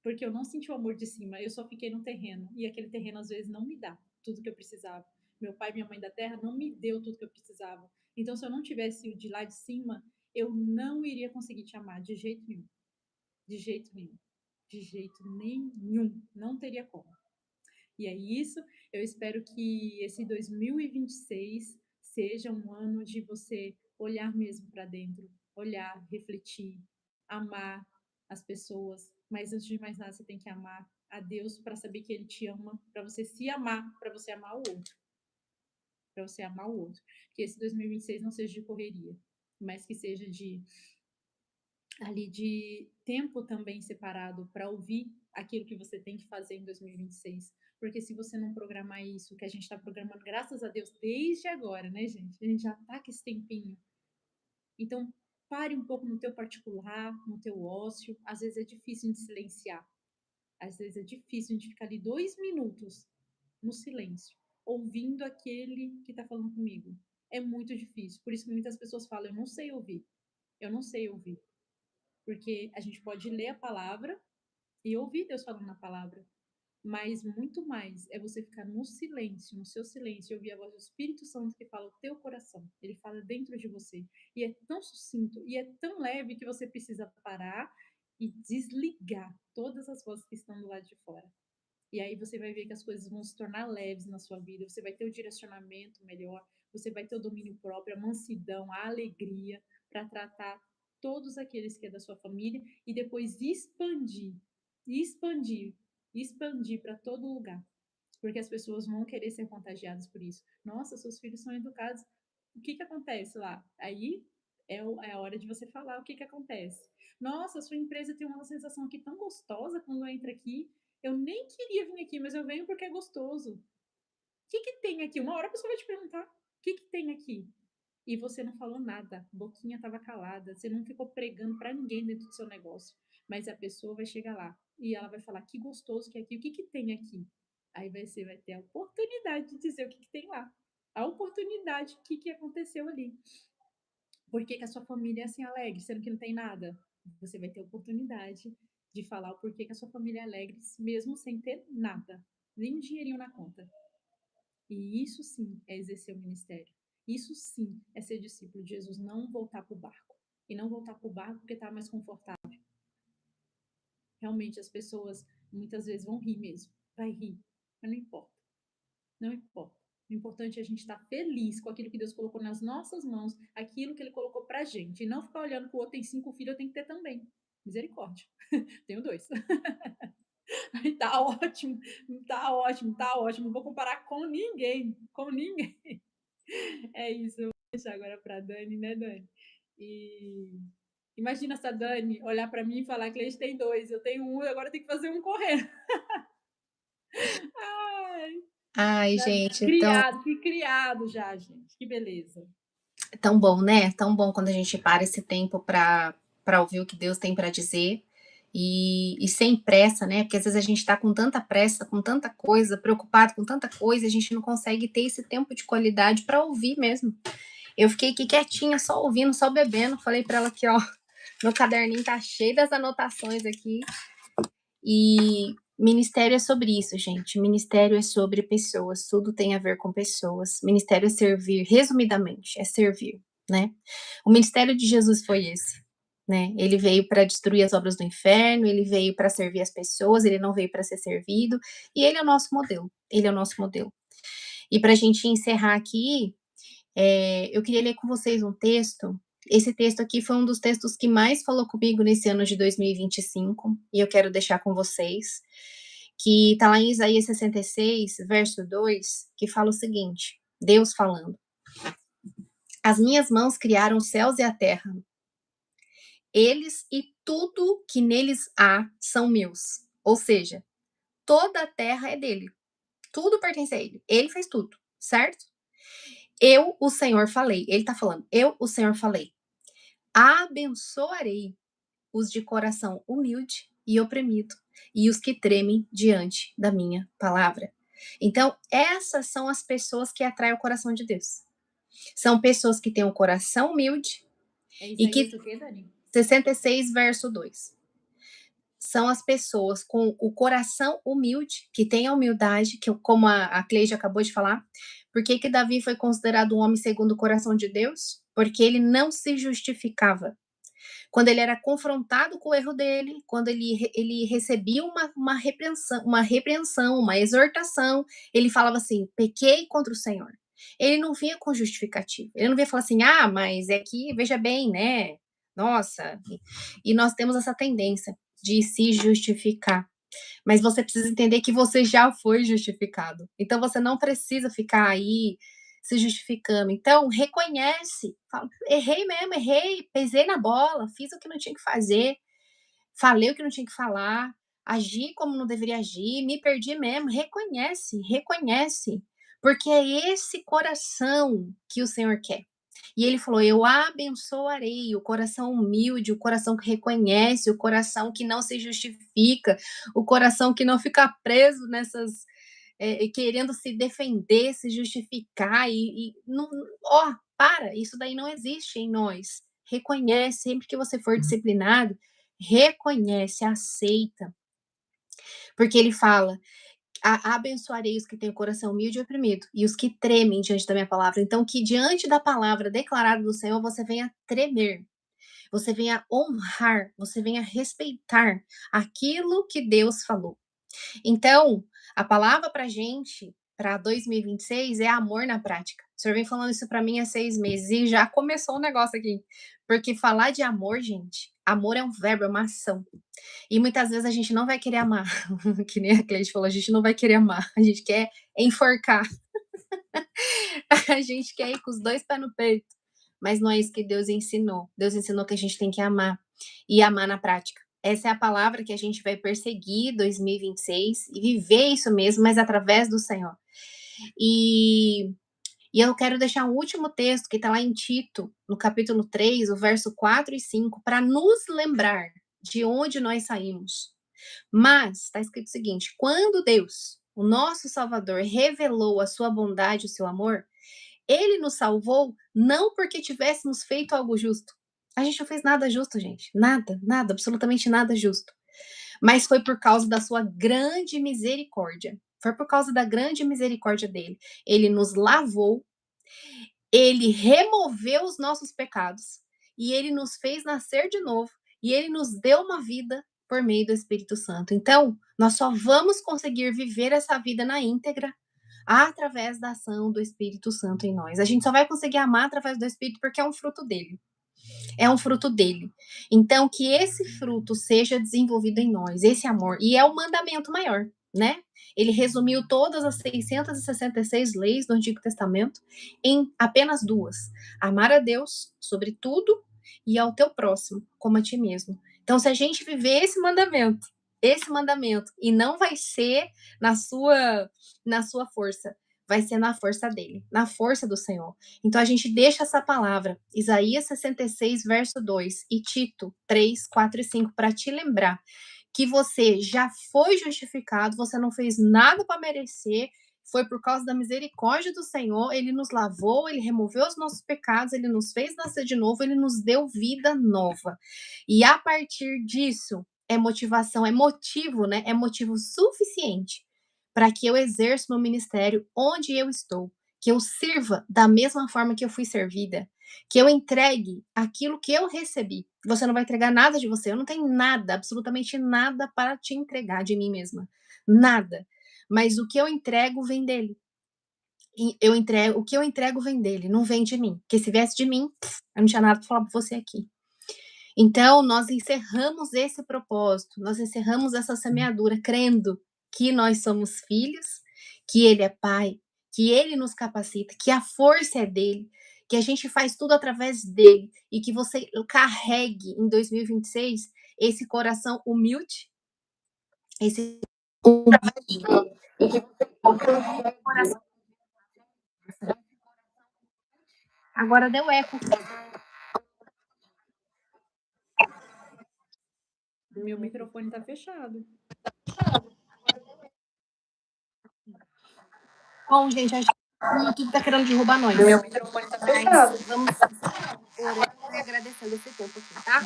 porque eu não senti o amor de cima, eu só fiquei no terreno, e aquele terreno às vezes não me dá tudo que eu precisava. Meu pai e minha mãe da terra não me deu tudo que eu precisava. Então, se eu não tivesse o de lá de cima, eu não iria conseguir te amar de jeito nenhum. De jeito nenhum. De jeito nenhum. Não teria como. E é isso. Eu espero que esse 2026 seja um ano de você olhar mesmo para dentro, olhar, refletir, amar as pessoas, Mas antes de mais nada, você tem que amar a Deus para saber que Ele te ama, para você se amar, para você amar o outro. Para você amar o outro. Que esse 2026 não seja de correria, mas que seja de tempo também separado para ouvir aquilo que você tem que fazer em 2026. Porque se você não programar isso, que a gente está programando, graças a Deus, desde agora, né, gente? A gente já tá com esse tempinho. Então, pare um pouco no teu particular, no teu ócio. Às vezes é difícil de silenciar. Às vezes é difícil de ficar ali 2 minutos no silêncio, ouvindo aquele que está falando comigo. É muito difícil. Por isso que muitas pessoas falam, eu não sei ouvir. Eu não sei ouvir. Porque a gente pode ler a palavra e ouvir Deus falando na palavra, mas muito mais é você ficar no silêncio, no seu silêncio, e ouvir a voz do Espírito Santo que fala o teu coração. Ele fala dentro de você. E é tão sucinto e é tão leve que você precisa parar e desligar todas as vozes que estão do lado de fora. E aí você vai ver que as coisas vão se tornar leves na sua vida, você vai ter o direcionamento melhor, você vai ter o domínio próprio, a mansidão, a alegria para tratar todos aqueles que é da sua família e depois expandir, expandir para todo lugar. Porque as pessoas vão querer ser contagiadas por isso. Nossa, seus filhos são educados. O que acontece lá? Aí é a hora de você falar o que acontece. Nossa, sua empresa tem uma sensação aqui tão gostosa quando entra aqui. Eu nem queria vir aqui, mas eu venho porque é gostoso. O que tem aqui? Uma hora a pessoa vai te perguntar: o que tem aqui? E você não falou nada, a boquinha estava calada, você não ficou pregando para ninguém dentro do seu negócio. Mas a pessoa vai chegar lá e ela vai falar: que gostoso que é aqui, o que tem aqui? Aí você vai ter a oportunidade de dizer o que tem lá. A oportunidade, o que aconteceu ali. Por que a sua família é assim alegre, sendo que não tem nada? Você vai ter a oportunidade de falar o porquê que a sua família é alegre, mesmo sem ter nada, nem um dinheirinho na conta. E isso sim é exercer o ministério. Isso sim é ser discípulo de Jesus, não voltar para o barco. E não voltar para o barco porque está mais confortável. Realmente as pessoas muitas vezes vão rir mesmo. Vai rir, mas não importa. Não importa. O importante é a gente estar feliz com aquilo que Deus colocou nas nossas mãos, aquilo que Ele colocou pra gente. E não ficar olhando que o outro tem 5 filhos, eu tenho que ter também. Misericórdia. Tenho 2. Tá ótimo, tá ótimo, tá ótimo. Não vou comparar com ninguém, com ninguém. É isso, eu vou deixar agora pra Dani, né, Dani? E imagina se a Dani olhar pra mim e falar que eles têm 2, eu tenho 1, agora eu tenho que fazer um correndo. Ai, Já gente, criado, fui criado já, gente. Que beleza. tão bom, né? Tão bom quando a gente para esse tempo para ouvir o que Deus tem para dizer e sem pressa, né? Porque às vezes a gente está com tanta pressa, com tanta coisa, preocupado com tanta coisa, a gente não consegue ter esse tempo de qualidade para ouvir mesmo. Eu fiquei aqui quietinha, só ouvindo, só bebendo. Falei para ela que, ó, meu caderninho tá cheio das anotações aqui. E ministério é sobre isso, gente. Ministério é sobre pessoas, tudo tem a ver com pessoas. Ministério é servir, resumidamente, é servir, né? O ministério de Jesus foi esse, né? Ele veio para destruir as obras do inferno, ele veio para servir as pessoas, ele não veio para ser servido, e ele é o nosso modelo. Ele é o nosso modelo. E para a gente encerrar aqui, eu queria ler com vocês um texto. Esse texto aqui foi um dos textos que mais falou comigo nesse ano de 2025, e eu quero deixar com vocês, que está lá em Isaías 66, verso 2, que fala o seguinte, Deus falando, as minhas mãos criaram os céus e a terra, eles e tudo que neles há são meus, ou seja, toda a terra é dele, tudo pertence a ele fez tudo, certo? Eu, o Senhor, falei. Ele está falando, eu, o Senhor, falei. Abençoarei os de coração humilde e oprimido, e os que tremem diante da minha palavra. Então, essas são as pessoas que atraem o coração de Deus. São pessoas que têm um coração humilde. É Isaías o quê, Dani? 66, verso 2. São as pessoas com o coração humilde, que tem a humildade, que como a Cleide acabou de falar. Por que Davi foi considerado um homem segundo o coração de Deus? Porque ele não se justificava. Quando ele era confrontado com o erro dele, quando ele recebia uma repreensão, uma exortação, ele falava assim, pequei contra o Senhor. Ele não vinha com justificativo. Ele não vinha falar assim, mas é que, veja bem, né? Nossa. E nós temos essa tendência. de se justificar. Mas você precisa entender que você já foi justificado. Então você não precisa ficar aí se justificando. Então reconhece, fala, errei mesmo, errei, pisei na bola, fiz o que não tinha que fazer, falei o que não tinha que falar, agi como não deveria agir, me perdi mesmo. Reconhece, reconhece, porque é esse coração que o Senhor quer. E ele falou: eu abençoarei o coração humilde, o coração que reconhece, o coração que não se justifica, o coração que não fica preso nessas, querendo se defender, se justificar e não, ó, para, isso daí não existe em nós. Reconhece, sempre que você for disciplinado, reconhece, aceita. Porque ele fala: abençoarei os que têm o coração humilde e oprimido, e os que tremem diante da minha palavra. Então, que diante da palavra declarada do Senhor, você venha tremer, você venha honrar, você venha respeitar aquilo que Deus falou. Então, a palavra para gente, para 2026, é amor na prática. O senhor vem falando isso para mim há 6 meses e já começou o negócio aqui. Porque falar de amor, gente, amor é um verbo, é uma ação. E muitas vezes a gente não vai querer amar, que nem a Cleide falou, a gente não vai querer amar, a gente quer enforcar, a gente quer ir com os 2 pés no peito, mas não é isso que Deus ensinou. Deus ensinou que a gente tem que amar, e amar na prática. Essa é a palavra que a gente vai perseguir 2026 e viver isso mesmo, mas através do Senhor. E eu quero deixar um último texto que está lá em Tito, no capítulo 3, o verso 4 e 5, para nos lembrar de onde nós saímos. Mas está escrito o seguinte: quando Deus, o nosso Salvador, revelou a sua bondade e o seu amor, ele nos salvou não porque tivéssemos feito algo justo. A gente não fez nada justo, gente. Nada, nada, absolutamente nada justo. Mas foi por causa da sua grande misericórdia. Foi por causa da grande misericórdia dele. Ele nos lavou, ele removeu os nossos pecados e ele nos fez nascer de novo e ele nos deu uma vida por meio do Espírito Santo. Então, nós só vamos conseguir viver essa vida na íntegra através da ação do Espírito Santo em nós. A gente só vai conseguir amar através do Espírito porque é um fruto dele. É um fruto dele. Então, que esse fruto seja desenvolvido em nós, esse amor. E é o mandamento maior, né? Ele resumiu todas as 666 leis do Antigo Testamento em apenas 2: amar a Deus sobre tudo e ao teu próximo como a ti mesmo. Então, se a gente viver esse mandamento, e não vai ser na sua força, vai ser na força dele, na força do Senhor. Então a gente deixa essa palavra, Isaías 66, verso 2 e Tito 3, 4 e 5, para te lembrar que você já foi justificado, você não fez nada para merecer, foi por causa da misericórdia do Senhor, ele nos lavou, ele removeu os nossos pecados, ele nos fez nascer de novo, ele nos deu vida nova. E a partir disso, é motivação, é motivo, né? É motivo suficiente para que eu exerça meu ministério onde eu estou, que eu sirva da mesma forma que eu fui servida, que eu entregue aquilo que eu recebi. Você não vai entregar nada de você, eu não tenho nada, absolutamente nada para te entregar de mim mesma, nada. Mas o que eu entrego vem dele. E o que eu entrego vem dele, não vem de mim. Porque se viesse de mim, eu não tinha nada para falar para você aqui. Então, nós encerramos esse propósito, nós encerramos essa semeadura, crendo que nós somos filhos, que Ele é Pai, que Ele nos capacita, que a força é dele, que a gente faz tudo através dele e que você carregue em 2026 esse coração humilde, esse coração. Agora deu eco. Meu microfone tá fechado. Bom, gente, acho que o YouTube tá querendo derrubar nós. Meu microfone tá fechado. Vamos orar e agradecendo esse tempo aqui, tá?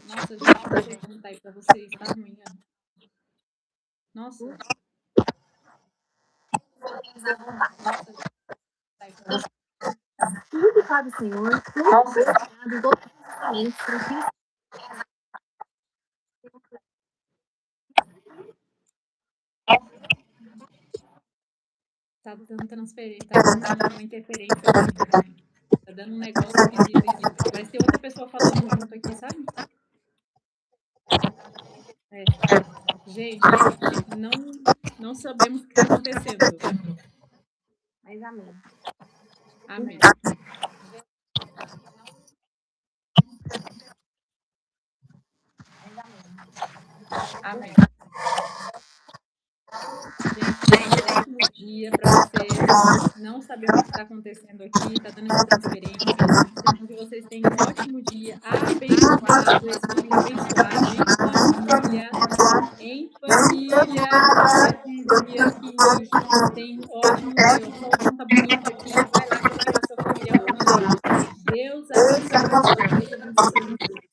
Nossa, gente, deixa eu contar aí pra vocês, tá ruim, ó. Nossa. Tudo para o Senhor, tudo todos os talentos, para Tá dando transferência, tá dando uma interferência aqui. Tá dando um negócio esquisito aqui. Parece que tem outra pessoa falando junto aqui, sabe? É. Gente, não sabemos o que está acontecendo. Mas amém. Amém. Amém. Gente, um ótimo dia para vocês. Não sabemos o que está acontecendo aqui, está dando interferência. Então, que vocês tenham um ótimo dia, abençoado, esse dia abençoado, em família. Esse dia que tem um ótimo dia. O solzão tá bonito aqui. Vai lá curtir a sua família hoje. Deus abençoe. Deus abençoe.